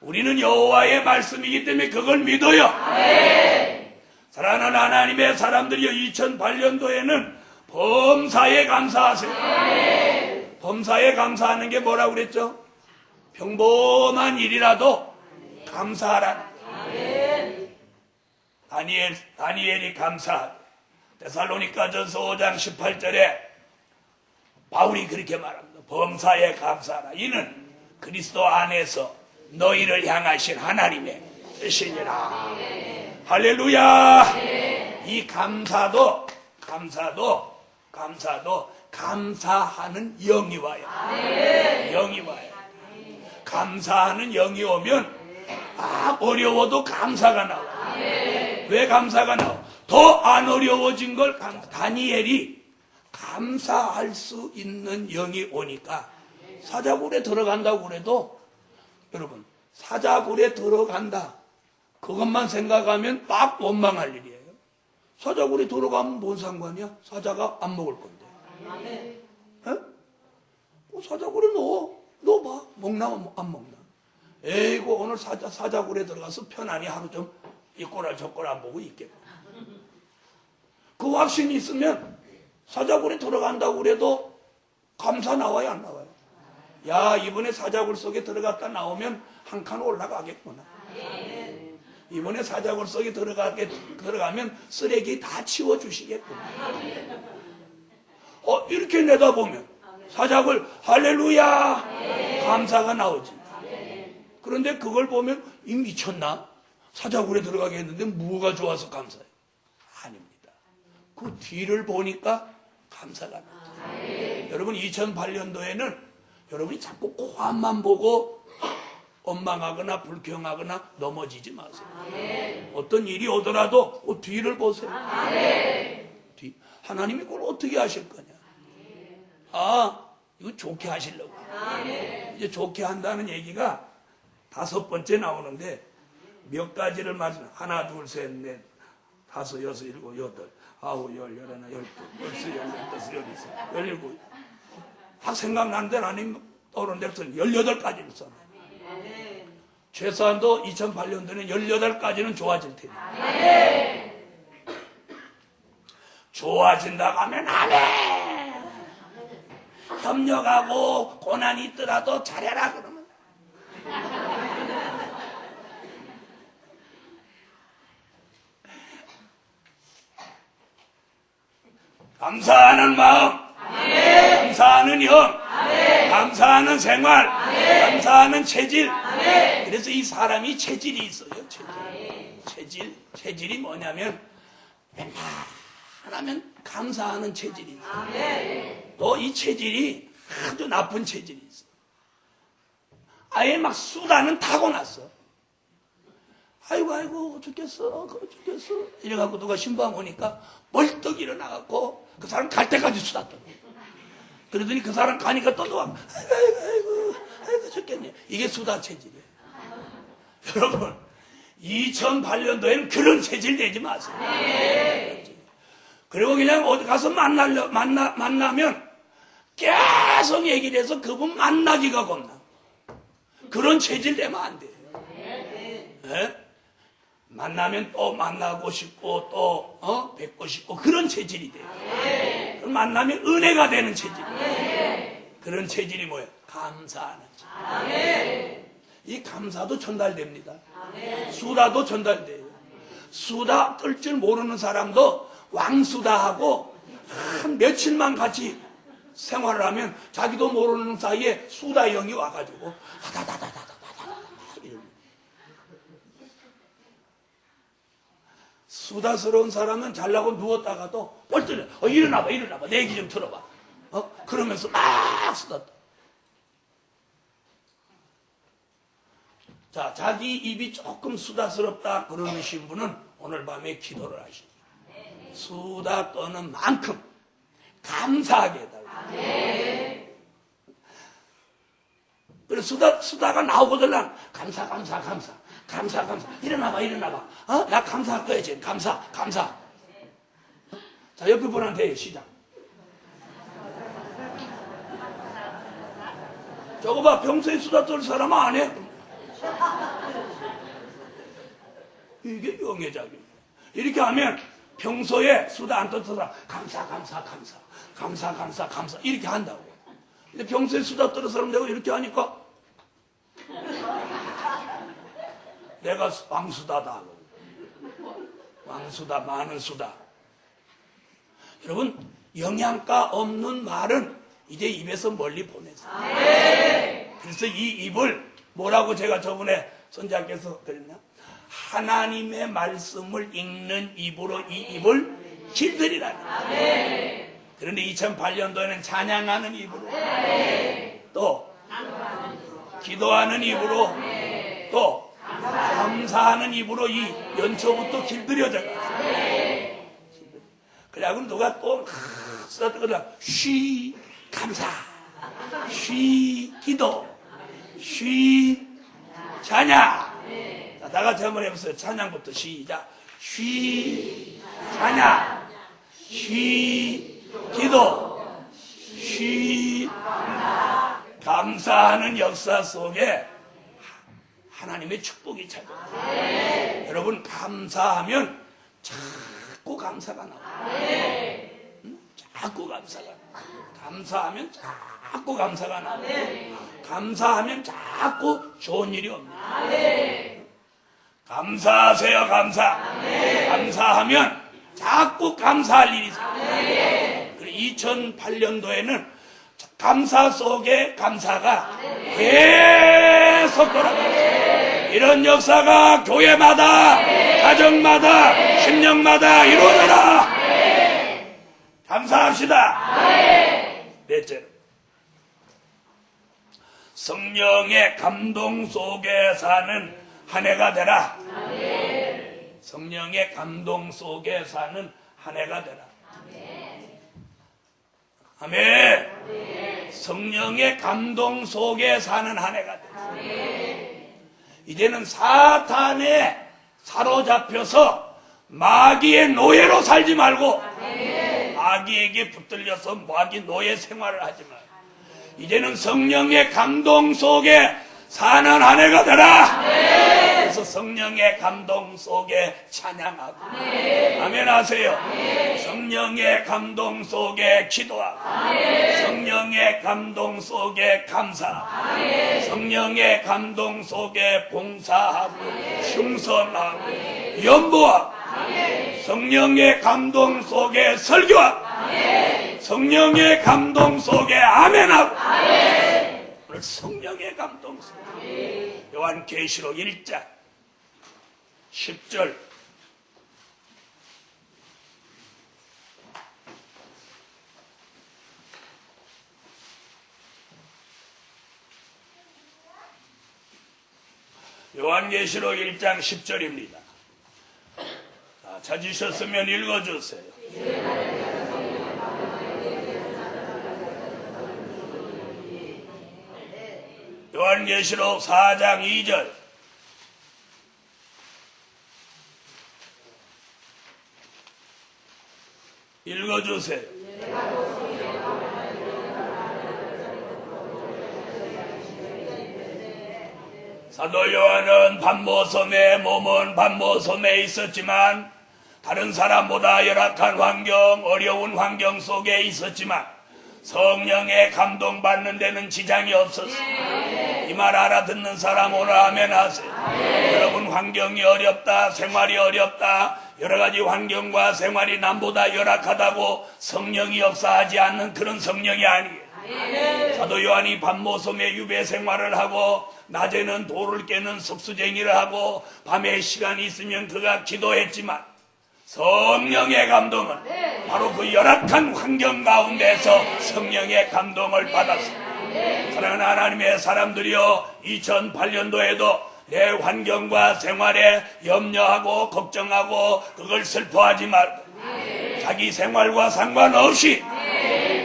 우리는 여호와의 말씀이기 때문에 그걸 믿어요. 사랑하는 하나님의 사람들이여, 2008년도에는 범사에 감사하세요. 범사에 감사하는 게 뭐라고 그랬죠? 평범한 일이라도 감사하라. 다니엘이 감사하고, 데살로니가전서 5장 18절에 바울이 그렇게 말합니다. 범사에 감사하라. 이는 그리스도 안에서 너희를 향하신 하나님의 뜻이니라. 할렐루야. 이 감사도 감사하는 영이 와요. 영이 와요. 감사하는 영이 오면 어려워도 감사가 나와. 왜 감사가 나와? 더 안 어려워진 걸 다니엘이 감사할 수 있는 영이 오니까 사자굴에 들어간다고 그래도 여러분 사자굴에 들어간다 그것만 생각하면 막 원망할 일이에요. 사자굴에 들어가면 뭔 상관이야? 사자가 안 먹을 건데. 사자굴에 넣어봐. 먹나 안 먹나. 에이고 오늘 사자굴에 들어가서 편안히 하루 좀 이 꼬랄 저 꼬랄 안 보고 있겠고. 그 확신이 있으면 사자굴에 들어간다고 그래도 감사 나와요 안 나와요? 야 이번에 사자굴 속에 들어갔다 나오면 한 칸 올라가겠구나. 이번에 사자굴 속에 들어가면 쓰레기 다 치워주시겠구나. 이렇게 내다보면 사자굴 할렐루야 감사가 나오지. 그런데 그걸 보면 이 미쳤나? 사자굴에 들어가게 했는데 뭐가 좋아서 감사해? 아닙니다. 그 뒤를 보니까 감사가 나죠. 여러분 2008년도에는 여러분이 자꾸 코앞만 보고 원망하거나 불평하거나 넘어지지 마세요. 어떤 일이 오더라도 뒤를 보세요. 뒤. 하나님이 그걸 어떻게 하실 거냐? 이거 좋게 하시려고. 이제 좋게 한다는 얘기가 5번째 나오는데 몇 가지를 말씀. 하나, 둘, 셋, 넷, 다섯, 여섯, 일곱, 여덟, 아홉, 열, 열하나, 열둘, 열세, 열넷, 열여섯, 열일곱, 열일곱. 딱 생각나는데 하나님 떠오르는 대로 18가지를 썼네. 최소한도 2008년도에는 18가지는 좋아질 텐데. 좋아진다고 하면 아멘. 협력하고 고난이 있더라도 잘해라 그러면. 감사하는 마음, 감사하는 영, 감사하는 생활, 감사하는 체질. 그래서 이 사람이 체질이 있어요. 체질이 뭐냐면 맨날 하면 감사하는 체질이 있어요. 또 이 체질이 아주 나쁜 체질이 있어. 아예 막 수다는 타고났어. 아이고 죽겠어 이래갖고 누가 신방 오니까 벌떡 일어나갖고 그 사람 갈 때까지 수다 떠. 그러더니 그 사람 가니까 또 누가 아이고 죽겠네. 이게 수다 체질이에요. 여러분 2008년도에는 그런 체질 내지 마세요. 그리고 그냥 어디 가서 만나면 계속 얘기를 해서 그분 만나기가 겁나. 그런 체질 내면 안 돼요. 네? 만나면 또 만나고 싶고 또 뵙고 싶고 그런 체질이 돼요. 만나면 은혜가 되는 체질. 그런 체질이 뭐예요? 감사하는 체질. 이 감사도 전달됩니다. 수다도 전달돼요. 수다 떨 줄 모르는 사람도 왕수다하고 한 며칠만 같이 생활을 하면 자기도 모르는 사이에 수다 영이 와가지고 다다다다다다다다 수다스러운 사람은 잘나고 누웠다가도 뻘떡 일어나봐 내 얘기 좀 들어봐. 그러면서 막 수다. 자, 자기 입이 조금 수다스럽다 그러신 분은 오늘 밤에 기도를 하십니다. 수다 떠는 만큼 감사하게 해달라. 그래서 수다가 나오거든. 감사. 일어나봐. 나 감사할 거야, 지금. 감사. 자, 옆에 분한테 시작. 저거 봐, 평소에 수다 떨 사람 안 해? 이게 영예작용. 이렇게 하면 평소에 수다 안 떨던 사람, 감사. 이렇게 한다고. 근데 평소에 수다 떨는 사람 내가 이렇게 하니까 내가 왕수다다. 왕수다, 많은 수다. 여러분, 영양가 없는 말은 이제 입에서 멀리 보내세요. 그래서 이 입을 뭐라고 제가 저번에 선자께서 그랬나? 하나님의 말씀을 읽는 입으로 이 입을 길들이라. 그런데 2008년도에는 찬양하는 입으로 또 기도하는 입으로 또 감사하는 입으로 이 연초부터 길들여져 가서 그래갖고 누가 또 쓰다듬어라 쉬 감사 쉬 기도 쉬 찬양. 자, 다 같이 한번 해보세요. 찬양부터 시작. 쉬 찬양 쉬 기도 쉬 감사하는 역사 속에 하나님의 축복이 찾아와요. 여러분 감사하면 자꾸 감사가 나와요. 자꾸 감사가 나와요. 감사하면 자꾸 감사가 나와요. 감사하면 자꾸 좋은 일이 옵니다. 감사하세요. 감사하면 자꾸 감사할 일이 생겨요. 2008년도에는 감사 속에 감사가 계속 돌아가요. 이런 역사가 교회마다 가정마다 심령마다 이루어져라. 감사합시다. 넷째로 성령의 감동 속에 사는 한 해가 되라. 성령의 감동 속에 사는 한 해가 되라. 아멘. 성령의 감동 속에 사는 한 해가 되라. 이제는 사탄에 사로잡혀서 마귀의 노예로 살지 말고 마귀에게 붙들려서 마귀 노예 생활을 하지 말고 이제는 성령의 감동 속에 사는 한 해가 되라. 그래서 성령의 감동 속에 찬양하고 아멘 하세요. 성령의 감동 속에 기도하고 성령의 감동 속에 감사하고 성령의 감동 속에 봉사하고 충성하고 연보하고 성령의 감동 속에 설교하고 성령의 감동 속에 아멘하고 오늘 성령의 감동 속에 요한계시록 1장 10절 요한계시록 1장 10절입니다. 찾으셨으면 읽어주세요. 요한계시록 4장 2절 읽어주세요. 사도 요한은 반모섬에 몸은 반모섬에 있었지만 다른 사람보다 열악한 환경, 어려운 환경 속에 있었지만 성령의 감동받는 데는 지장이 없었습니다. 이 말 알아듣는 사람 오늘 아멘 하세요. 여러분 환경이 어렵다, 생활이 어렵다, 여러가지 환경과 생활이 남보다 열악하다고 성령이 역사하지 않는 그런 성령이 아니에요. 사도 요한이 밤모섬에 유배 생활을 하고 낮에는 돌을 깨는 석수쟁이를 하고 밤에 시간이 있으면 그가 기도했지만 성령의 감동은 바로 그 열악한 환경 가운데서 성령의 감동을 받았습니다. 사랑하는 하나님의 사람들이여 2008년도에도 내 환경과 생활에 염려하고 걱정하고 그걸 슬퍼하지 말고 자기 생활과 상관없이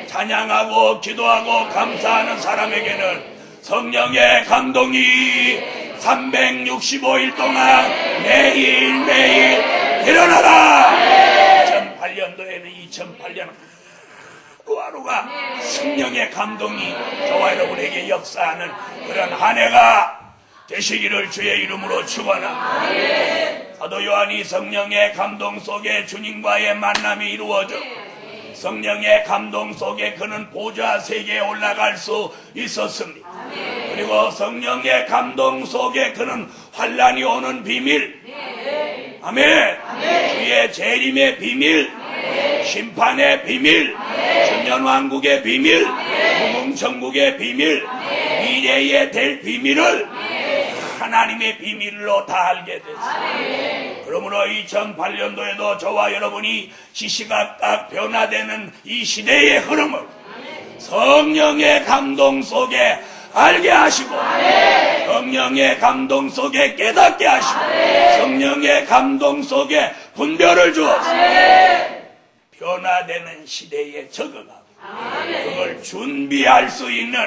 찬양하고 기도하고 감사하는 사람에게는 성령의 감동이 365일 동안 매일매일 일어나라. 2008년도에는 2008년 하루하루가 성령의 감동이 저와 여러분에게 역사하는 그런 한 해가 되시기를 주의 이름으로 축원합니다. 사도 요한이 성령의 감동 속에 주님과의 만남이 이루어져 성령의 감동 속에 그는 보좌 세계에 올라갈 수 있었습니다. 그리고 성령의 감동 속에 그는 환란이 오는 비밀, 아멘, 주의 재림의 비밀, 심판의 비밀, 천년왕국의 비밀, 무궁천국의 비밀, 미래에 될 비밀을 하나님의 비밀로 다 알게 됐습니다. 그러므로 2008년도에도 저와 여러분이 시시각각 변화되는 이 시대의 흐름을 성령의 감동 속에 알게 하시고 성령의 감동 속에 깨닫게 하시고 성령의 감동 속에 분별을 주어서 변화되는 시대에 적응하고 그걸 준비할 수 있는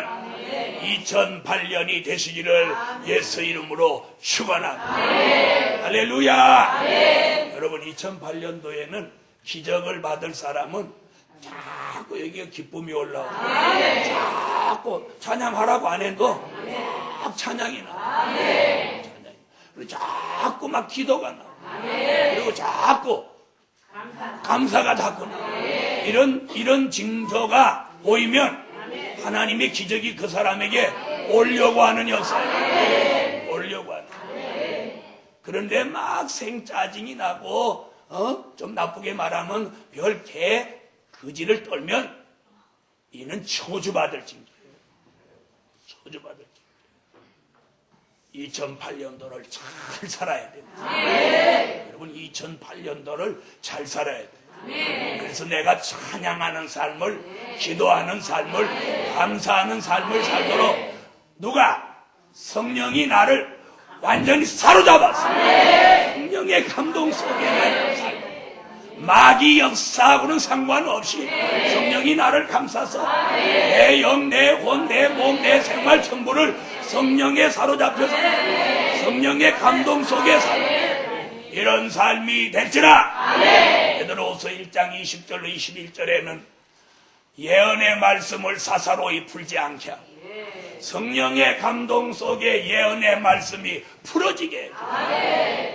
2008년이 되시기를 예수 이름으로 축원합니다. 할렐루야. 여러분 2008년도에는 기적을 받을 사람은 자꾸 여기에 기쁨이 올라오고 자꾸 찬양하라고 안 해도 막 찬양이 나와. 그리고 자꾸 막 기도가 나와. 그리고 자꾸 감사가 자꾸 나와. 이런 징조가 보이면 하나님의 기적이 그 사람에게 오려고 하는 역사예요. 오려고 하는. 그런데 막 생짜증이 나고 좀 나쁘게 말하면 별 개 그지를 떨면 이는 저주받을 징조예요. 저주받을 징조. 2008년도를 잘 살아야 됩니다. 여러분 2008년도를 잘 살아야 돼요. 그래서 내가 찬양하는 삶을, 기도하는 삶을, 감사하는 삶을 살도록 누가? 성령이 나를 완전히 사로잡았어요. 성령의 감동 속에 나를 살고 마귀 역사하고는 상관없이 성령이 나를 감싸서 내 영, 내 혼, 내 몸, 내 생활 전부를 성령에 사로잡혀서 성령의 감동 속에 살고 이런 삶이 될지라. 베드로후서 1장 20절로 21절에는 예언의 말씀을 사사로이 풀지 않게 하고 성령의 감동 속에 예언의 말씀이 풀어지게 해줘.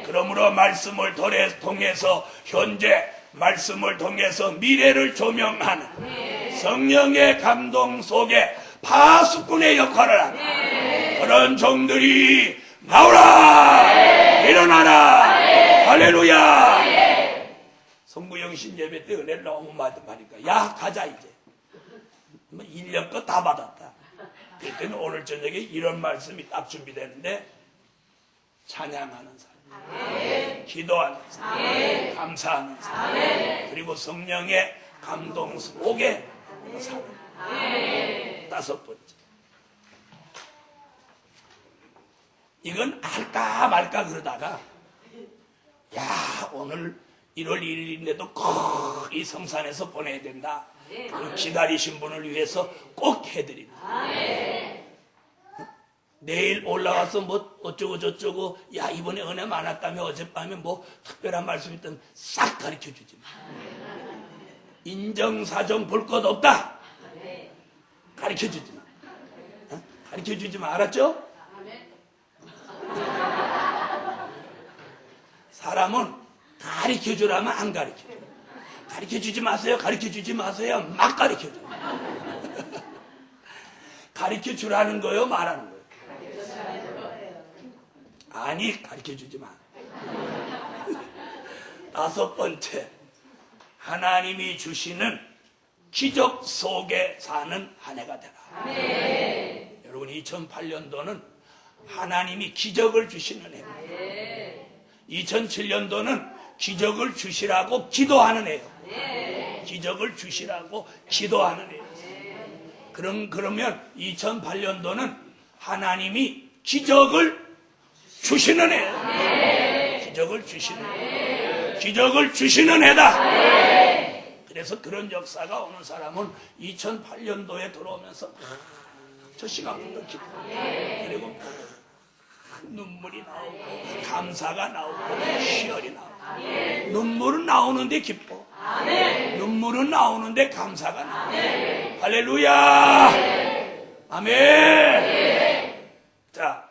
그러므로 말씀을 통해서 현재 말씀을 통해서 미래를 조명하는 성령의 감동 속에 파수꾼의 역할을 하는 그런 종들이 나오라. 일어나라. 할렐루야. 성부영신 예배 때 은혜를 너무 받으니까 야 가자 이제 1년 거 다 받았다. 그때는 오늘 저녁에 이런 말씀이 딱 준비되는데 찬양하는 사람, 기도하는 사람, 감사하는 사람, 그리고 성령의 감동 속에 사람. 5번째. 이건 할까 말까 그러다가 야 오늘 1월 1일인데도 꼭 이 성산에서 보내야 된다. 기다리신 분을 위해서 꼭 해드립니다. 내일 올라와서 뭐 어쩌고 저쩌고 야 이번에 은혜 많았다며 어젯밤에 뭐 특별한 말씀 있던 싹 가르쳐주지 마. 인정사정 볼 것 없다. 가르쳐주지 마. 가르쳐주지 마. 알았죠? 사람은 가르쳐주라면 안 가르쳐줘. 가르쳐주지 마세요. 가르쳐주지 마세요. 막 가르쳐줘. 가르쳐주라는 거요? 말하는 거요? 아니 가르쳐주지 마. 5번째, 하나님이 주시는 기적 속에 사는 한 해가 되라. 여러분 2008년도는 하나님이 기적을 주시는 해입니다. 2007년도는 기적을 주시라고 기도하는 해요. 기적을 주시라고 기도하는 해요. 그러면 2008년도는 하나님이 기적을 주시는 해요. 기적을 주시는 해. 기적을 주시는 해다. 그래서 그런 역사가 오는 사람은 2008년도에 들어오면서 저 시간부터 기도. 그리고 눈물이 나오고 감사가 나오고 희열이 나오고 눈물은 나오는데 기뻐. 눈물은 나오는데 감사가 나오고. 할렐루야. 아멘. 자,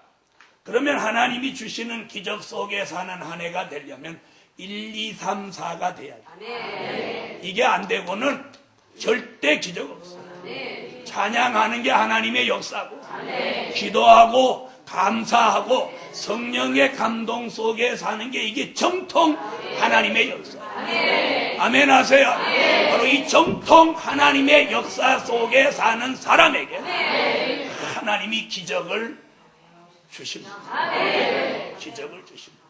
그러면 하나님이 주시는 기적 속에 사는 한 해가 되려면 1, 2, 3, 4가 돼야 돼. 이게 안 되고는 절대 기적 없어. 찬양하는 게 하나님의 역사고 기도하고 감사하고 성령의 감동 속에 사는 게 이게 정통 하나님의 역사. 아멘 하세요. 바로 이 정통 하나님의 역사 속에 사는 사람에게 하나님이 기적을 주십니다. 기적을 주십니다.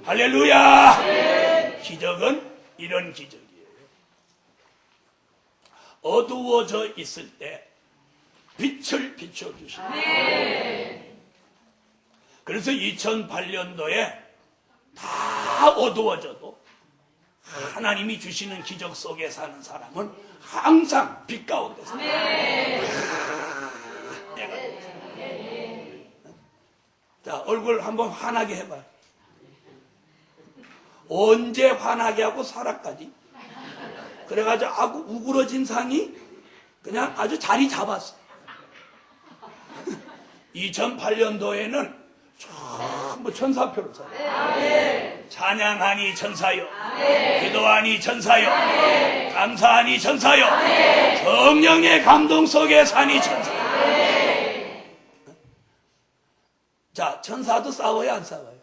할렐루야. 기적은 이런 기적이에요. 어두워져 있을 때 빛을 비춰주시고 그래서 2008년도에 다 어두워져도 하나님이 주시는 기적 속에 사는 사람은 항상 빛 가운데 살아요. 자, 얼굴 한번 환하게 해봐요. 언제 환하게 하고 살아까지? 그래가지고 아주 우그러진 상이 그냥 아주 자리 잡았어. 2008년도에는 전부 천사표로 살아요. 찬양하니 천사여, 기도하니 천사여, 감사하니 천사여, 성령의 감동 속에 사니 천사여. 자, 천사도 싸워요, 안 싸워요?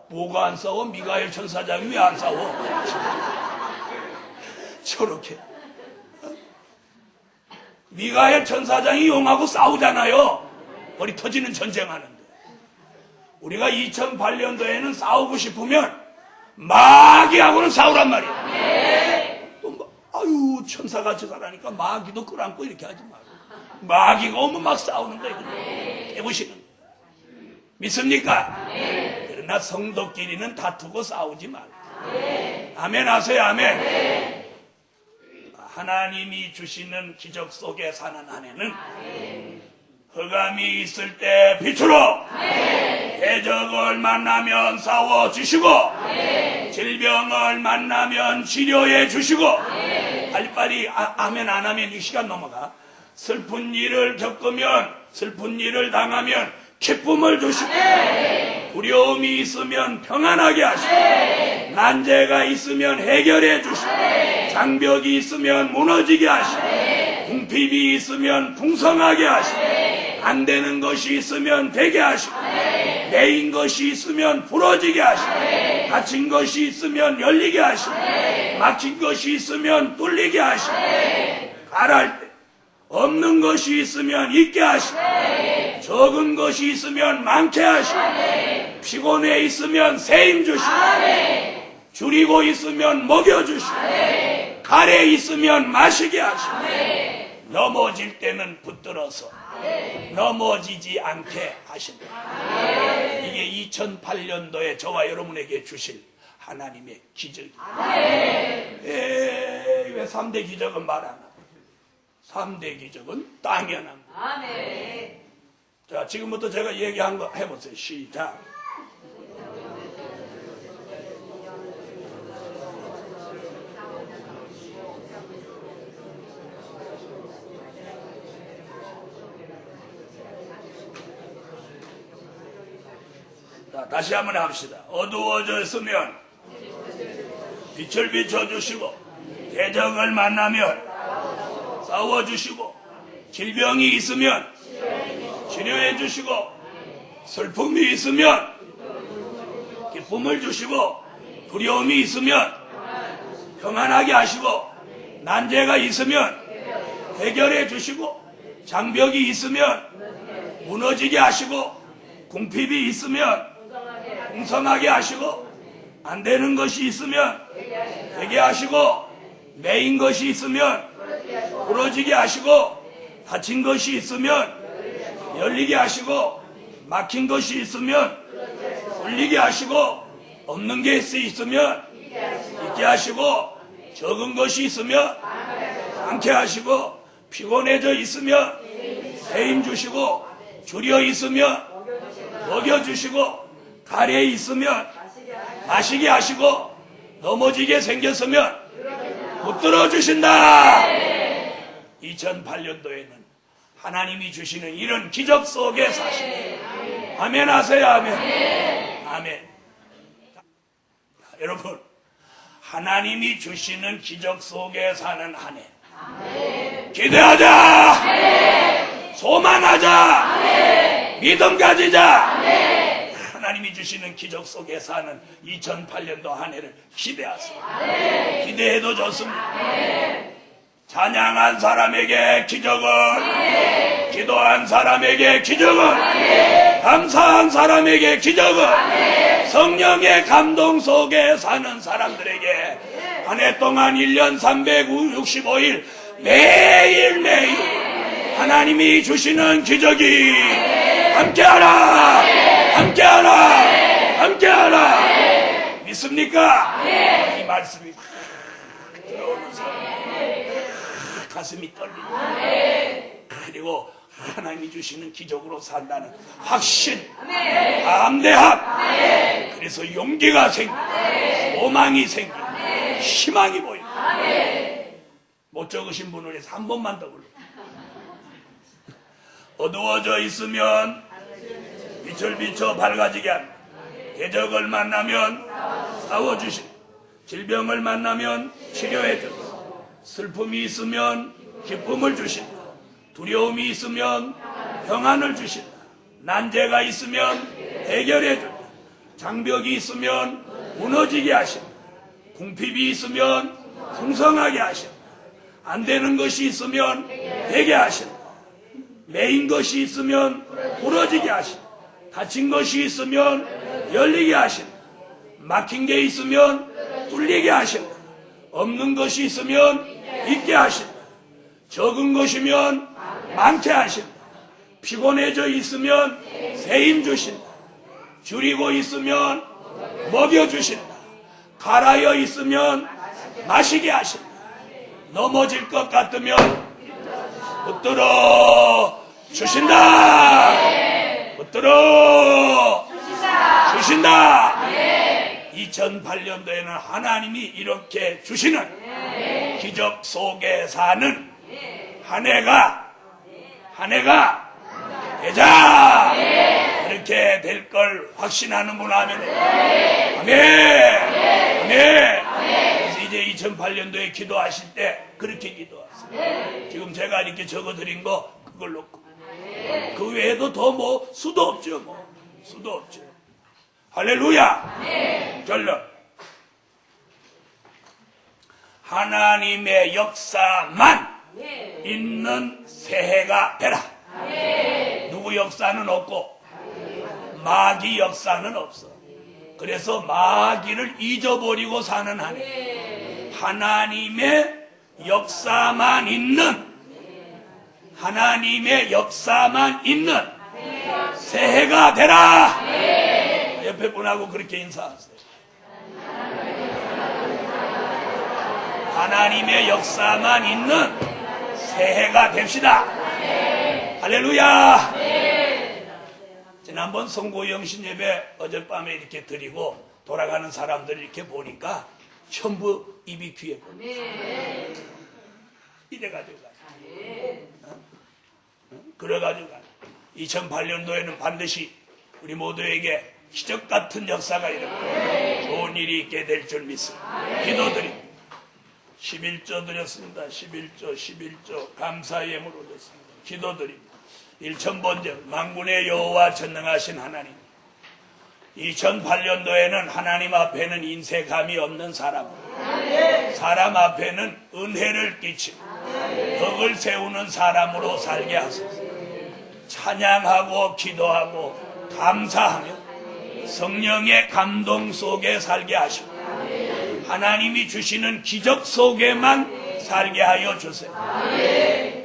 뭐가 안 싸워? 미가엘 천사장이 왜 안 싸워? 저렇게. 미가엘 천사장이 용하고 싸우잖아요. 머리 터지는 전쟁하는데. 우리가 2008년도에는 싸우고 싶으면 마귀하고는 싸우란 말이에요. 또 아유, 천사같이 살아니까 마귀도 끌안고 이렇게 하지 말고. 마귀가 오면 막 싸우는 거예요. 해보시는 거예요. 믿습니까? 그러나 성도끼리는 다투고 싸우지 말고. 아멘 하세요. 아멘. 하나님이 주시는 기적 속에 사는 한 해는 흑암이 있을 때 빛으로, 대적을 만나면 싸워주시고, 질병을 만나면 치료해 주시고, 빨리빨리 아멘 안 하면 이 시간 넘어가. 슬픈 일을 겪으면, 슬픈 일을 당하면 기쁨을 주시고, 두려움이 있으면 평안하게 하시고, 난제가 있으면 해결해 주시고, 장벽이 있으면 무너지게 하시고, 궁핍이 있으면 풍성하게 하시고, 안 되는 것이 있으면 되게 하시고, 매인 것이 있으면 부러지게 하시고, 닫힌 것이 있으면 열리게 하시고, 막힌 것이 있으면 뚫리게 하시고, 가랄 때 없는 것이 있으면 있게 하시고, 적은 것이 있으면 많게 하시고, 피곤해 있으면 세임 주시고, 줄이고 있으면 먹여주시고, 가래 있으면 마시게 하시고, 넘어질 때는 붙들어서 넘어지지 않게 하신다. 이게 2008년도에 저와 여러분에게 주실 하나님의 기적이에요. 왜 3대 기적은 말 안 하고? 3대 기적은 당연한 거예요. 자, 지금부터 제가 얘기한 거 해보세요. 시작. 자, 다시 한번 합시다. 어두워졌으면 빛을 비춰주시고, 대적을 만나면 싸워주시고, 질병이 있으면 치료해 주시고, 슬픔이 있으면 기쁨을 주시고, 두려움이 있으면 평안하게 하시고, 난제가 있으면 해결해 주시고, 장벽이 있으면 무너지게 하시고, 궁핍이 있으면 풍성하게 하시고, 안 되는 것이 있으면 되게 하시고, 매인 것이 있으면 부러지게 하시고, 닫힌 것이 있으면 열리게 하시고, 막힌 것이 있으면 풀리게 하시고, 없는 게 있으면 있게 하시고, 적은 것이 있으면 많게 하시고, 피곤해져 있으면 세임 주시고, 줄여 있으면 먹여주시고, 가래 있으면 마시게 하시고, 넘어지게 생겼으면 붙들어 주신다. 2008년도에는 하나님이 주시는 이런 기적 속에 사시네. 아멘 하세요. 아멘. 아멘. 자, 여러분, 하나님이 주시는 기적 속에 사는 한 해 기대하자. 소망하자. 믿음 가지자. 하나님이 주시는 기적 속에 사는 2008년도 한 해를 기대하세요. 기대해도 좋습니다. 찬양한 사람에게 기적은, 기도한 사람에게 기적은, 감사한 사람에게 기적은, 성령의 감동 속에 사는 사람들에게 한 해 동안 1년 365일 매일매일 하나님이 주시는 기적이 함께하라, 함께하라, 함께하라. 믿습니까? 이 말씀이 들어오면서 가슴이 떨리고, 그리고 하나님이 주시는 기적으로 산다는 확신, 담대함, 그래서 용기가 생기고 소망이 생기고 희망이 보이고. 못 적으신 분을 위해서 한 번만 더 불러. 어두워져 있으면 빛을 비춰 밝아지게 합니다. 대적을 만나면 싸워주시고, 질병을 만나면 치료해주고, 슬픔이 있으면 기쁨을 주신다. 두려움이 있으면 평안을 주신다. 난제가 있으면 해결해준다. 장벽이 있으면 무너지게 하신다. 궁핍이 있으면 풍성하게 하신다. 안 되는 것이 있으면 되게 하신다. 매인 것이 있으면 부러지게 하신다. 닫힌 것이 있으면 열리게 하신다. 막힌 게 있으면 뚫리게 하신다. 없는 것이 있으면 있게 하신다. 적은 것이면 많게 하신다. 피곤해져 있으면 새 힘 주신다. 줄이고 있으면 먹여주신다. 갈아여 있으면 마시게 하신다. 넘어질 것 같으면 붙들어 주신다. 붙들어 주신다. 2008년도에는 하나님이 이렇게 주시는 기적 속에 사는 한 해가 되자. 그렇게 될 걸 확신하는 분 하면 아멘. 그래서 이제 2008년도에 기도하실 때 그렇게 기도하세요. 지금 제가 이렇게 적어드린 거 그걸 놓고, 그 외에도 더 뭐 수도 없죠. 수도 없죠. 할렐루야. 결론, 하나님의 역사만 있는 새해가 되라. 누구 역사는 없고 마귀 역사는 없어. 그래서 마귀를 잊어버리고 사는 한 해, 하나님의 역사만 있는, 하나님의 역사만 있는 새해가 되라. 옆에 분하고 그렇게 인사하세요. 하나님의 역사만 있는 새해가 됩시다. 할렐루야. 지난번 송고영신 예배 어젯밤에 이렇게 드리고 돌아가는 사람들 이렇게 보니까 전부 입이 귀에 보여. 이래가지고 그래가지고 2008년도에는 반드시 우리 모두에게 기적 같은 역사가 일어나고 좋은 일이 있게 될 줄 믿습니다. 기도드립니다. 11조 드렸습니다. 11조 감사의 예물 올렸습니다. 기도드립니다. 1,000번째 만군의 여호와 전능하신 하나님, 2008년도에는 하나님 앞에는 인색함이 없는 사람 앞에는 은혜를 끼치고 덕을 세우는 사람으로 살게 하소서. 찬양하고 기도하고 감사하며 성령의 감동 속에 살게 하시고 하나님이 주시는 기적 속에만 살게 하여 주세요.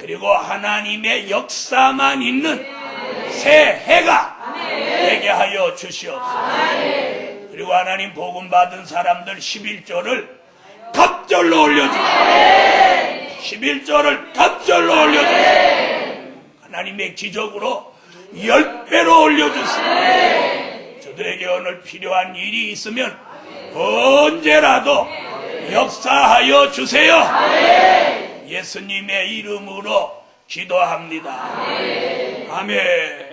그리고 하나님의 역사만 있는 새해가 되게 하여 주시옵소서. 그리고 하나님 복음 받은 사람들 11조를 갑절로 올려주세요. 11조를 갑절로 올려주세요. 하나님의 기적으로 10배로 올려주세요. 저들에게 오늘 필요한 일이 있으면 언제라도 역사하여 주세요. 예수님의 이름으로 기도합니다. 아멘.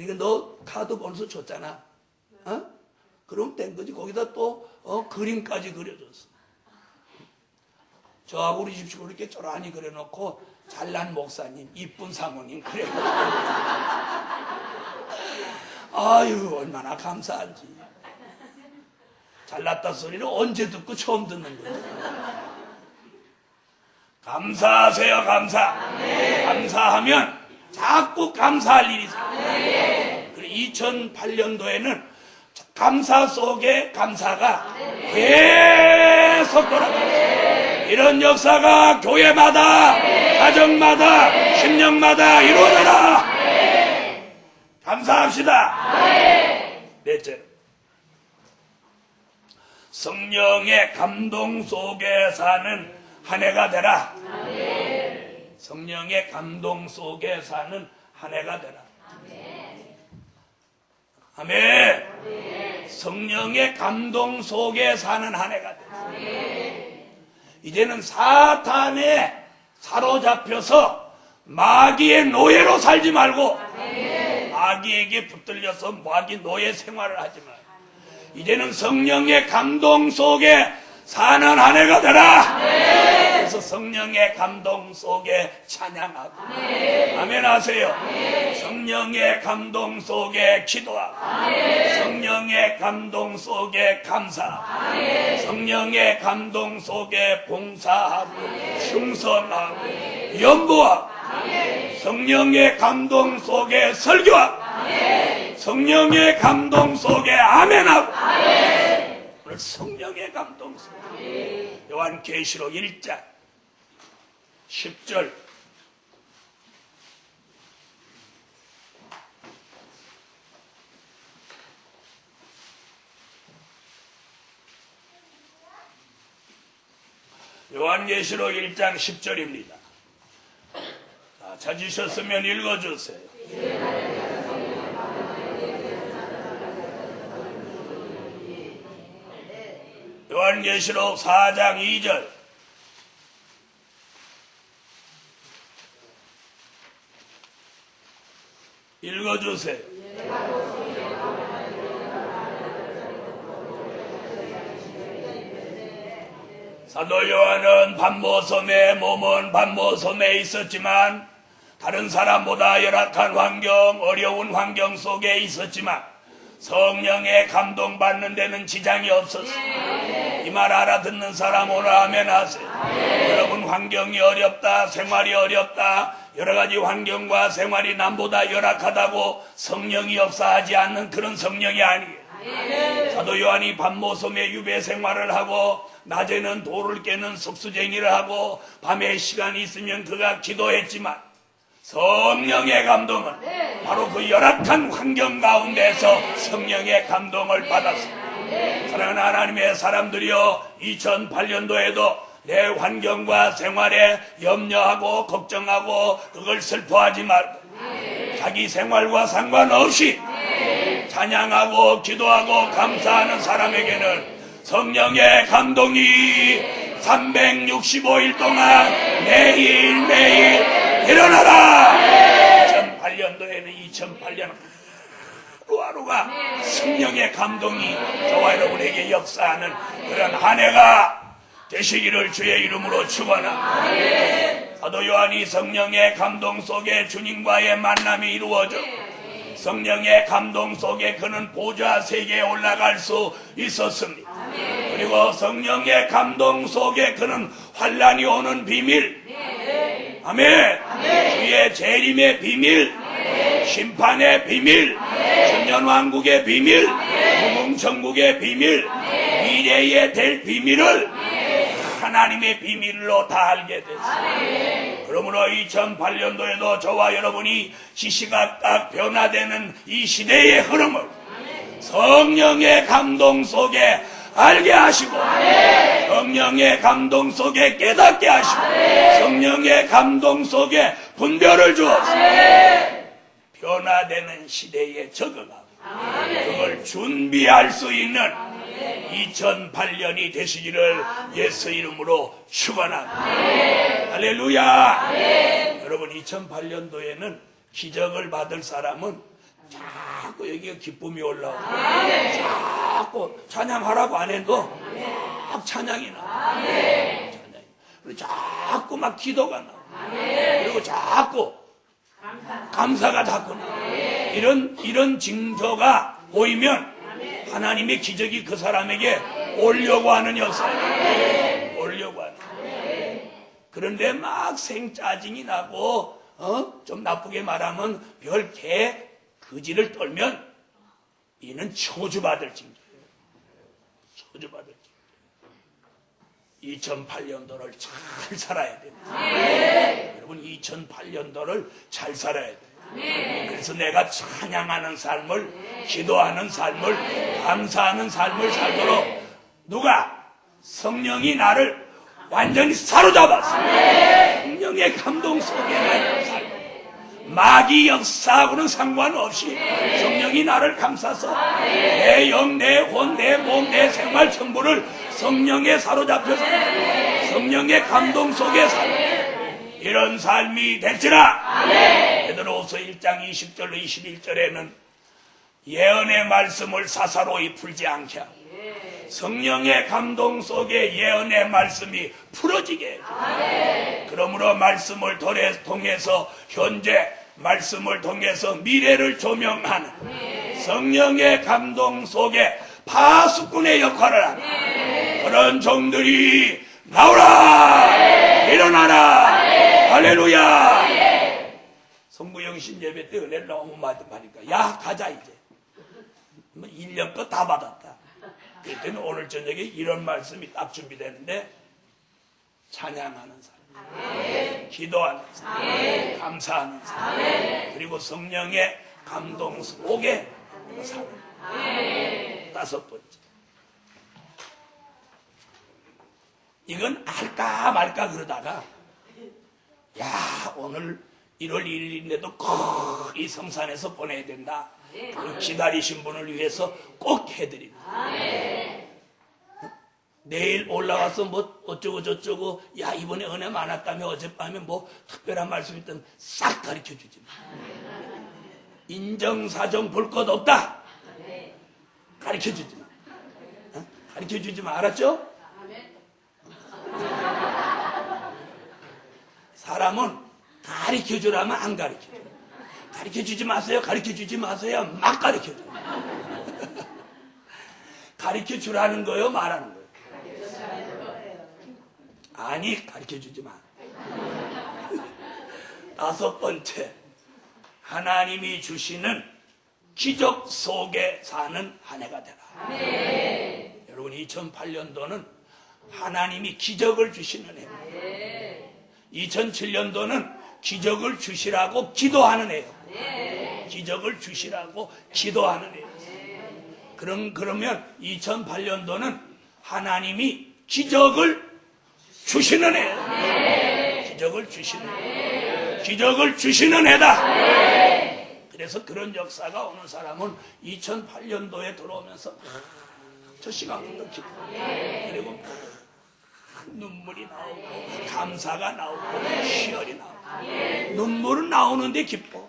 이거 너 카드 번호서 줬잖아. 그럼 된 거지. 거기다 또 그림까지 그려줬어. 저하고 우리 집식구 이렇게 쪼란히 그려놓고 잘난 목사님, 이쁜 사모님 그래요. 아유 얼마나 감사한지. 잘났다 소리를 언제 듣고 처음 듣는 거지. 감사하세요. 감사. 네. 감사하면 자꾸 감사할 일이 있어요. 2008년도에는 감사 속에 감사가 계속 돌아가요. 이런 역사가 교회마다, 가정마다, 심령마다 이루어져라. 감사합시다. 넷째, 성령의 감동 속에 사는 한 해가 되라. 성령의 감동 속에 사는 한 해가 되라. 아멘. 성령의 감동 속에 사는 한 해가 되라. 이제는 사탄에 사로잡혀서 마귀의 노예로 살지 말고 마귀에게 붙들려서 마귀 노예 생활을 하지 말고 이제는 성령의 감동 속에 사는 한 해가 되라. 그래서 성령의 감동 속에 찬양하고 아멘 하세요. 성령의 감동 속에 기도하고 성령의 감동 속에 감사하고 성령의 감동 속에 봉사하고 충성하고 연보하고 성령의 감동 속에 설교하고 성령의 감동 속에 아멘하고 오늘 성령의 감동 속에 요한계시록 1장 10절 요한계시록 1장 10절입니다. 찾으셨으면 읽어주세요. 요한계시록 4장 2절 읽어주세요. 사도 요한은 반모섬에 몸은 반모섬에 있었지만 다른 사람보다 열악한 환경, 어려운 환경 속에 있었지만 성령의 감동받는 데는 지장이 없었어요. 이 말 알아듣는 사람 오늘 아멘 하세요. 여러분 환경이 어렵다, 생활이 어렵다, 여러가지 환경과 생활이 남보다 열악하다고 성령이 없어 하지 않는 그런 성령이 아니에요. 사도 요한이 밤모섬에 유배 생활을 하고 낮에는 돌을 깨는 석수쟁이를 하고 밤에 시간이 있으면 그가 기도했지만 성령의 감동은 바로 그 열악한 환경 가운데서 성령의 감동을 받았습니다. 사랑하는 하나님의 사람들이여 2008년도에도 내 환경과 생활에 염려하고 걱정하고 그걸 슬퍼하지 말고 자기 생활과 상관없이 찬양하고 기도하고 감사하는 사람에게는 성령의 감동이 365일 동안 매일매일 일어나라. 2008년도에는 2008년 하루하루가 성령의 감동이 저와 여러분에게 역사하는 그런 한 해가 되시기를 주의 이름으로 축원합니다. 사도 요한이 성령의 감동 속에 주님과의 만남이 이루어져 성령의 감동 속에 그는 보좌 세계에 올라갈 수 있었습니다. 그리고 성령의 감동 속에 그는 환란이 오는 비밀, 아멘, 주의 재림의 비밀, 심판의 비밀, 천년왕국의 비밀, 무궁천국의 비밀, 미래에 될 비밀을 하나님의 비밀로 다 알게 됐습니다. 그러므로 2008년도에도 저와 여러분이 시시각각 변화되는 이 시대의 흐름을 성령의 감동 속에 알게 하시고 성령의 감동 속에 깨닫게 하시고 성령의 감동 속에 분별을 주어서 변화되는 시대에 적응하고 그걸 준비할 수 있는 2008년이 되시기를 예수 이름으로 축원합니다. 할렐루야. 여러분 2008년도에는 기적을 받을 사람은 자꾸 여기가 기쁨이 올라오고 자꾸 찬양하라고 안 해도 막 찬양이 나와. 그리고 자꾸 막 기도가 나와. 그리고 자꾸 감사가 자꾸 나와. 이런 징조가 보이면 하나님의 기적이 그 사람에게 오려고 하는 역사예요. 오려고 하는. 그런데 막 생짜증이 나고 좀 나쁘게 말하면 별 개 그지를 떨면 이는 저주받을 징조예요. 저주받을 징조. 2008년도를 잘 살아야 됩니다. 여러분 2008년도를 잘 살아야 돼요. 그래서 내가 찬양하는 삶을, 기도하는 삶을, 감사하는 삶을 살도록 누가? 성령이 나를 완전히 사로잡았어. 성령의 감동 속에 나를 살고 마귀 역사하고는 상관없이 성령이 나를 감싸서 내 영, 내 혼, 내 몸, 내 생활 전부를 성령에 사로잡혀서 성령의 감동 속에 살고 이런 삶이 될지라. 베드로후서 1장 20절로 21절에는 예언의 말씀을 사사로이 풀지 않게 하고 성령의 감동 속에 예언의 말씀이 풀어지게 해줘. 그러므로 말씀을 통해서 현재 말씀을 통해서 미래를 조명하는 성령의 감동 속에 파수꾼의 역할을 하는 그런 종들이 나오라! 일어나라! 할렐루야! 성부영신 예배 때 은혜를 너무 많이 받으니까 야 가자 이제 1년 거 다 받았다. 그때는 오늘 저녁에 이런 말씀이 딱 준비되는데 찬양하는 사람, 기도하는 사람, 감사하는 사람, 그리고 성령의 감동 속에 사람. 5번째. 이건 할까 말까 그러다가 야 오늘 1월 1일인데도 꼭 이 성산에서 보내야 된다. 기다리신 분을 위해서 꼭 해드립니다. 내일 올라와서 뭐 어쩌고 저쩌고 야 이번에 은혜 많았다며 어젯밤에 뭐 특별한 말씀 있던 싹 가르쳐주지 마. 인정사정 볼 것 없다. 가르쳐주지 마. 가르쳐주지 마. 알았죠? 사람은 가르쳐주라면 안 가르쳐줘. 가르쳐주지 마세요. 가르쳐주지 마세요. 막 가르쳐줘. 가르쳐주라는 거요? 말하는 거요? 아니 가르쳐주지 마. 5번째, 하나님이 주시는 기적 속에 사는 한 해가 되라. 여러분 2008년도는 하나님이 기적을 주시는 해입니다. 2007년도는 기적을 주시라고 기도하는 해예요. 기적을 주시라고 기도하는 해예요. 그러면 2008년도는 하나님이 기적을 주시는 해예요. 기적을 주시는 해. 기적을 주시는 해다. 그래서 그런 역사가 오는 사람은 2008년도에 들어오면서 저 시간부터 기도. 그리고 눈물이 나오고 감사가 나오고 희열이 나오고 눈물은 나오는데 기뻐.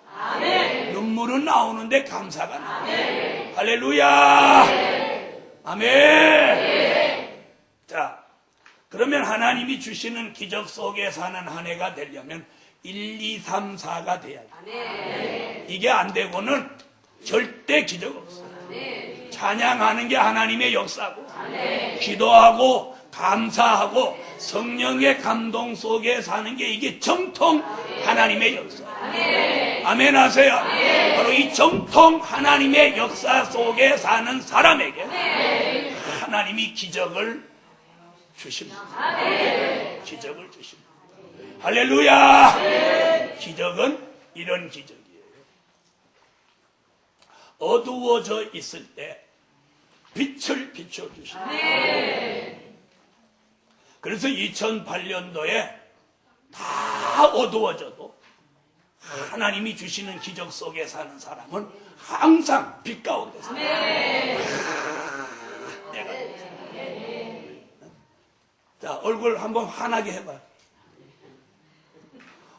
눈물은 나오는데 감사가 나와. 할렐루야. 아멘. 자, 그러면 하나님이 주시는 기적 속에 사는 한 해가 되려면 1, 2, 3, 4가 돼야 돼. 이게 안 되고는 절대 기적 없어. 찬양하는 게 하나님의 역사고 기도하고 감사하고 성령의 감동 속에 사는 게 이게 정통 하나님의 역사. 아멘 하세요. 바로 이 정통 하나님의 역사 속에 사는 사람에게 하나님이 기적을 주십니다. 기적을 주십니다. 할렐루야. 기적은 이런 기적이에요. 어두워져 있을 때 빛을 비춰주십니다. 그래서 2008년도에 다 어두워져도 하나님이 주시는 기적 속에 사는 사람은 항상 빛 가운데 살아요. 자, 얼굴 한번 환하게 해봐요.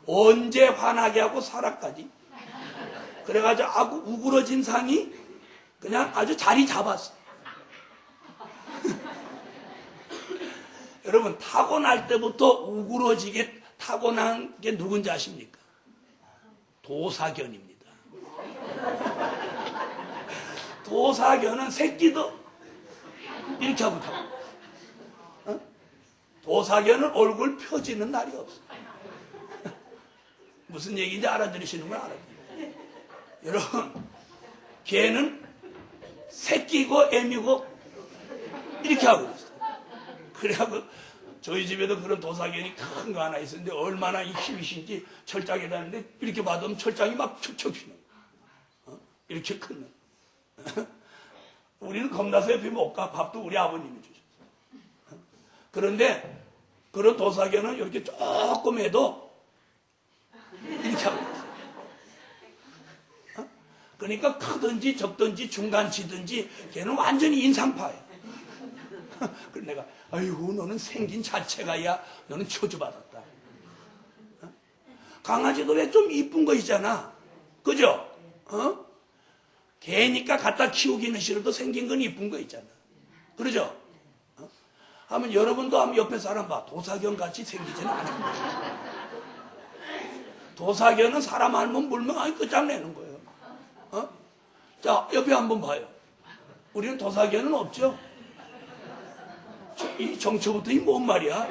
언제 환하게 하고 살아까지? 그래가지고 아주 우그러진 상이 그냥 아주 자리 잡았어. 여러분, 타고날 때부터 우그러지게 타고난 게 누군지 아십니까? 도사견입니다. 도사견은 새끼도 이렇게 하고 타고. 어? 도사견은 얼굴 펴지는 날이 없어. 무슨 얘기인지 알아들으시는 건 알아들어요. 여러분, 개는 새끼고 애미고 이렇게 하고 있어요. 그래갖고 저희 집에도 그런 도사견이 큰 거 하나 있었는데 얼마나 힘이신지 철장에 다니는데 이렇게 받으면 철장이 막 척척 휘는 거예요. 이렇게 큰 거. 우리는 겁나서 옆에 못 가. 밥도 우리 아버님이 주셨어요. 그런데 그런 도사견은 이렇게 조금 해도 이렇게 하고 있어요. 그러니까 크든지 적든지 중간치든지 걔는 완전히 인상파예요. 그래서 내가 아이고 너는 생긴 자체가 야 너는 초주받았다. 강아지도 왜 좀 이쁜 거 있잖아. 그죠? 개니까 갖다 키우기는 싫어도 생긴 건 이쁜 거 있잖아. 그러죠? 하면 여러분도 한번 옆에 사람 봐. 도사견 같이 생기지는 않아요. 도사견은 사람 알면 물면 아니 끝장내는 거예요. 자, 옆에 한번 봐요. 우리는 도사견은 없죠? 이 정처부터 이 뭔 말이야?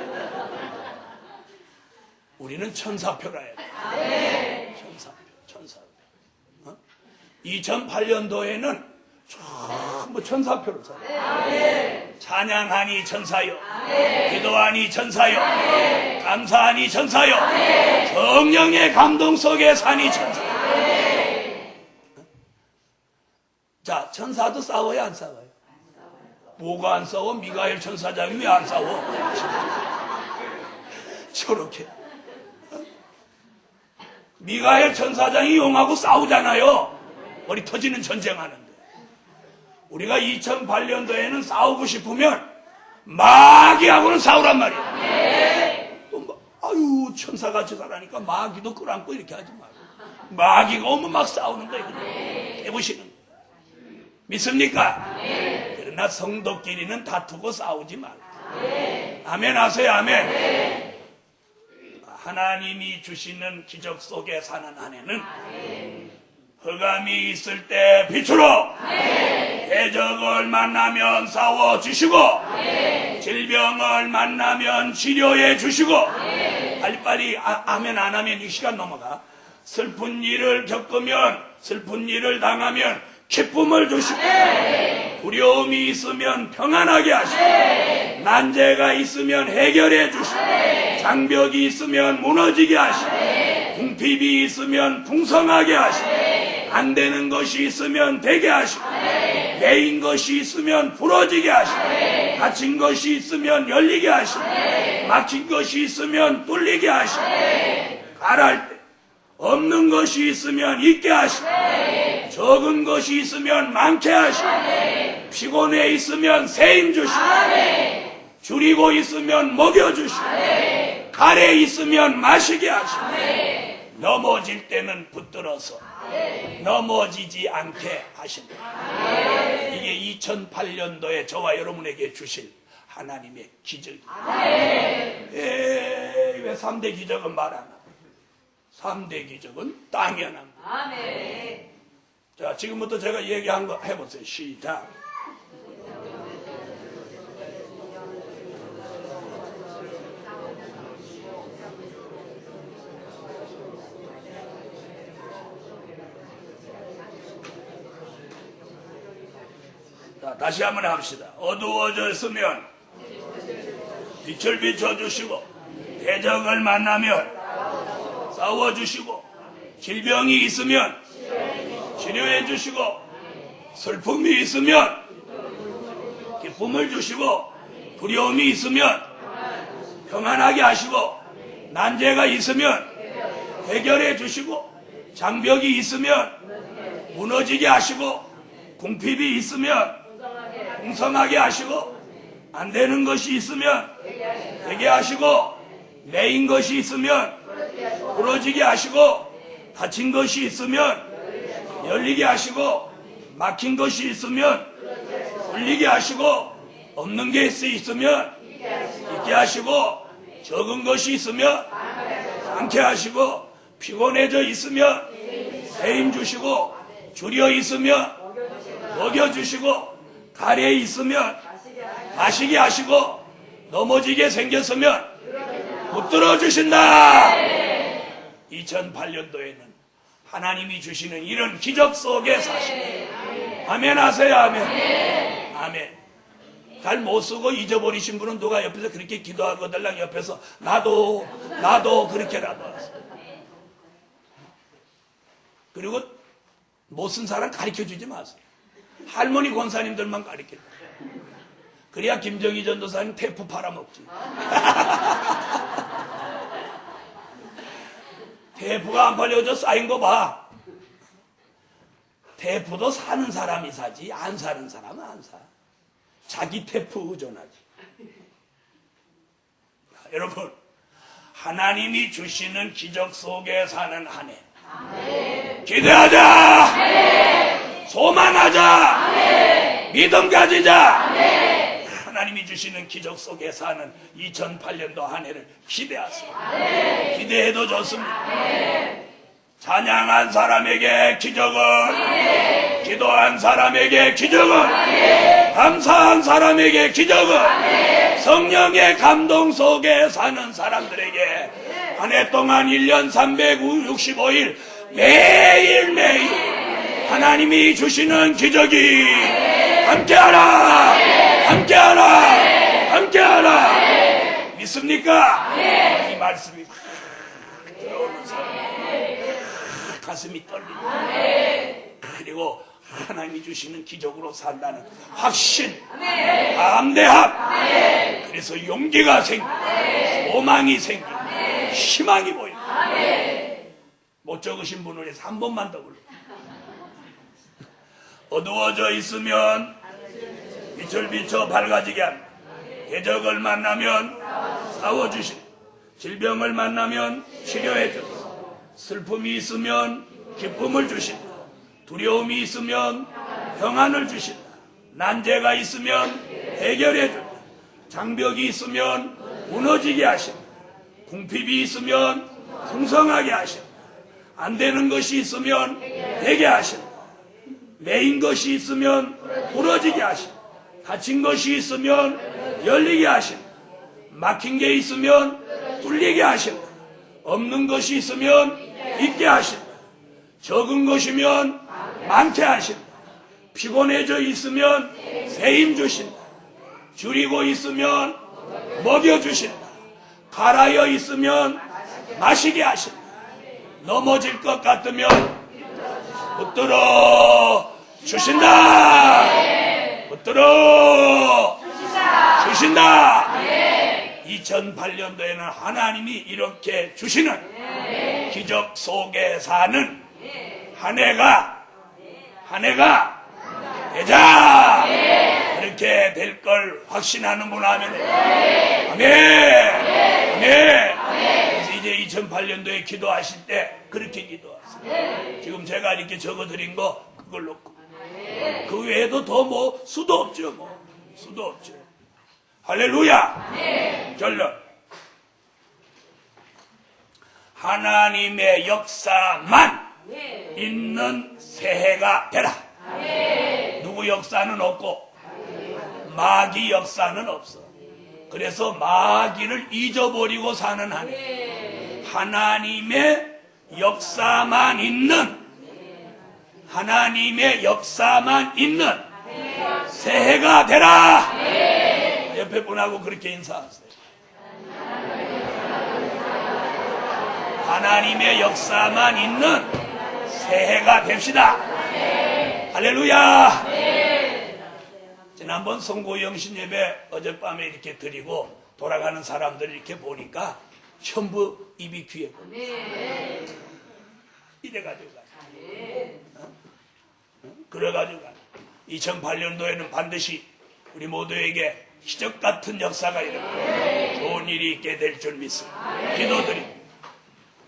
우리는 천사표라 해야 돼. 천사표. 2008년도에는 전부 천사표로 살아요. 찬양하니 천사요. 기도하니 천사요. 감사하니 천사요. 성령의 감동 속에 사니 천사요. 자, 천사도 싸워요, 안 싸워요? 뭐가 안 싸워? 미가엘 천사장이 왜 안 싸워? 저렇게. 미가엘 천사장이 용하고 싸우잖아요. 머리 터지는 전쟁하는데. 우리가 2008년도에는 싸우고 싶으면 마귀하고는 싸우란 말이에요. 또 아유 천사같이 살아니까 마귀도 끌안고 이렇게 하지 말고. 마귀가 오면 막 싸우는 거예요. 해보시는 거예요. 믿습니까? 그러나 성도끼리는 다투고 싸우지 말고. 아멘 하세요. 아멘. 하나님이 주시는 기적 속에 사는 안에는 흑암이 있을 때 빛으로 대적을 만나면 싸워주시고 질병을 만나면 치료해 주시고 빨리빨리 아멘 안 하면 이 시간 넘어가. 슬픈 일을 겪으면 슬픈 일을 당하면 기쁨을 주시고 두려움이 있으면 평안하게 하시고 난제가 있으면 해결해 주시고 장벽이 있으면 무너지게 하시고 궁핍이 있으면 풍성하게 하시고 안 되는 것이 있으면 되게 하시고 매인 것이 있으면 부러지게 하시고 닫힌 것이 있으면 열리게 하시고 막힌 것이 있으면 뚫리게 하시고 가랄 때 없는 것이 있으면 있게 하시고 적은 것이 있으면 많게 하시고 피곤해 있으면 세임 주시고 줄이고 있으면 먹여주시고 가래 있으면 마시게 하시고 넘어질 때는 붙들어서 넘어지지 않게 하신다. 이게 2008년도에 저와 여러분에게 주실 하나님의 기적입니다. 왜 3대 기적은 말 안 하고 3대 기적은 당연합니다. 자, 지금부터 제가 얘기한 거 해보세요. 시작. 자, 다시 한번 합시다. 어두워졌으면 빛을 비춰주시고 대적을 만나면 싸워주시고 질병이 있으면 치료해 주시고 슬픔이 있으면 기쁨을 주시고 두려움이 있으면 평안하게 하시고 난제가 있으면 해결해 주시고 장벽이 있으면 무너지게 하시고 궁핍이 있으면 풍성하게 하시고 안 되는 것이 있으면 되게 하시고 매인 것이 있으면 부러지게 하시고 다친 것이 있으면 열리게 하시고, 막힌 것이 있으면 풀리게 하시고, 없는 게 있으면 있게 하시고, 적은 것이 있으면 많게 하시고, 피곤해져 있으면 새 힘 주시고, 줄여 있으면 먹여주시고, 가래 있으면 마시게 하시고, 넘어지게 생겼으면 붙들어 주신다. 2008년도에는 하나님이 주시는 이런 기적 속에 사시네. 아멘 하세요. 아멘. 아멘. 잘 못 쓰고 잊어버리신 분은 누가 옆에서 그렇게 기도하거들랑 옆에서 나도 그렇게라도 하세요. 그리고 못 쓴 사람 가르쳐주지 마세요. 할머니 권사님들만 가르쳐요. 그래야 김정희 전도사님 테이프 팔아먹지. 테이프가 안 팔려져 쌓인 거 봐. 테이프도 사는 사람이 사지 안 사는 사람은 안 사. 자기 테이프 의존하지. 여러분, 하나님이 주시는 기적 속에 사는 한 해 기대하자. 소망하자. 믿음 가지자. 하나님이 주시는 기적 속에 사는 2008년도 한 해를 기대하세요. 기대해도 좋습니다. 찬양한 사람에게 기적은, 기도한 사람에게 기적은, 감사한 사람에게 기적은, 성령의 감동 속에 사는 사람들에게 한 해 동안 1년 365일 매일매일 하나님이 주시는 기적이 함께하라, 함께하라, 함께하라. 믿습니까? 이 말씀이 들어오면서 가슴이 떨립니다. 그리고 하나님이 주시는 기적으로 산다는 확신, 담대함, 그래서 용기가 생기고 소망이 생기고 희망이 보입니다. 못 적으신 분을 위해서 한 번만 더 불러. 어두워져 있으면 빛을 비춰 밝아지게 합니다. 대적을 만나면 싸워주시고, 질병을 만나면 치료해 주시고, 슬픔이 있으면 기쁨을 주신다. 두려움이 있으면 평안을 주신다. 난제가 있으면 해결해 준다. 장벽이 있으면 무너지게 하신다. 궁핍이 있으면 풍성하게 하신다. 안 되는 것이 있으면 되게 하신다. 매인 것이 있으면 부러지게 하신다. 닫힌 것이 있으면 열리게 하신다. 막힌 게 있으면 뚫리게 하신다. 없는 것이 있으면 있게 하신다. 적은 것이면 많게 하신다. 피곤해져 있으면 새 힘 주신다. 줄이고 있으면 먹여주신다. 갈아여 있으면 마시게 하신다. 넘어질 것 같으면 붙들어 주신다. 붙들어 주신다. 2008년도에는 하나님이 이렇게 주시는 기적 속에 사는 한 해가 되자. 그렇게 될 걸 확신하는 분 하면 아멘. 아멘. 그래서 이제 2008년도에 기도하실 때 그렇게 기도하세요. 지금 제가 이렇게 적어드린 거 그걸 놓고 그 외에도 더 뭐 수도 없죠. 수도 없죠. 할렐루야. 결론. 하나님의 역사만 있는 새해가 되라. 누구 역사는 없고 마귀 역사는 없어. 그래서 마귀를 잊어버리고 사는 한 해. 하나님의 역사만 있는, 하나님의 역사만 있는 새해가 되라. 옆에 분하고 그렇게 인사하세요. 하나님의 역사만 있는 새해가 됩시다. 할렐루야. 지난번 송고영신 예배 어젯밤에 이렇게 드리고 돌아가는 사람들 이렇게 보니까 전부 입이 귀했고 이래가지고 그래가지고 2008년도에는 반드시 우리 모두에게 기적 같은 역사가 일어나고 좋은 일이 있게 될 줄 믿습니다. 기도드립니다.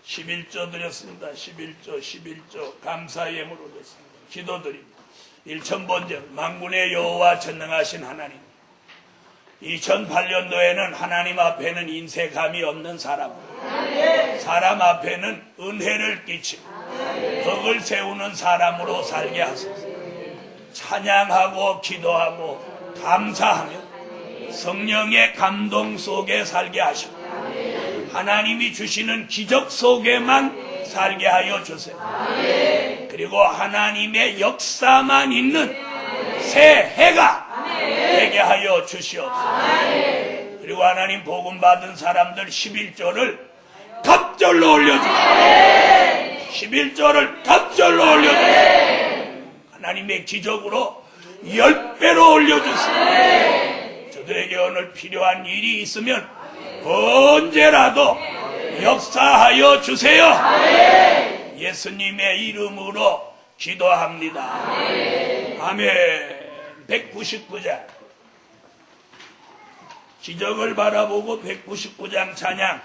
11조 드렸습니다. 11조 감사의 예물 올렸습니다. 기도드립니다. 1,000번째 만군의 여호와 전능하신 하나님, 2008년도에는 하나님 앞에는 인색함이 없는 사람 앞에는 은혜를 끼치고 덕을 세우는 사람으로 살게 하소서. 찬양하고 기도하고 감사하며 성령의 감동 속에 살게 하시고 하나님이 주시는 기적 속에만 살게 하여 주세요. 그리고 하나님의 역사만 있는 새 해가 되게 하여 주시옵소서. 그리고 하나님 복음 받은 사람들 11조를 갑절로 올려주세요. 11조를 갑절로 올려주세요. 하나님의 기적으로 10배로 올려주세요. 저들에게 오늘 필요한 일이 있으면 언제라도 역사하여 주세요. 예수님의 이름으로 기도합니다. 아멘. 199장 기적을 바라보고 199장 찬양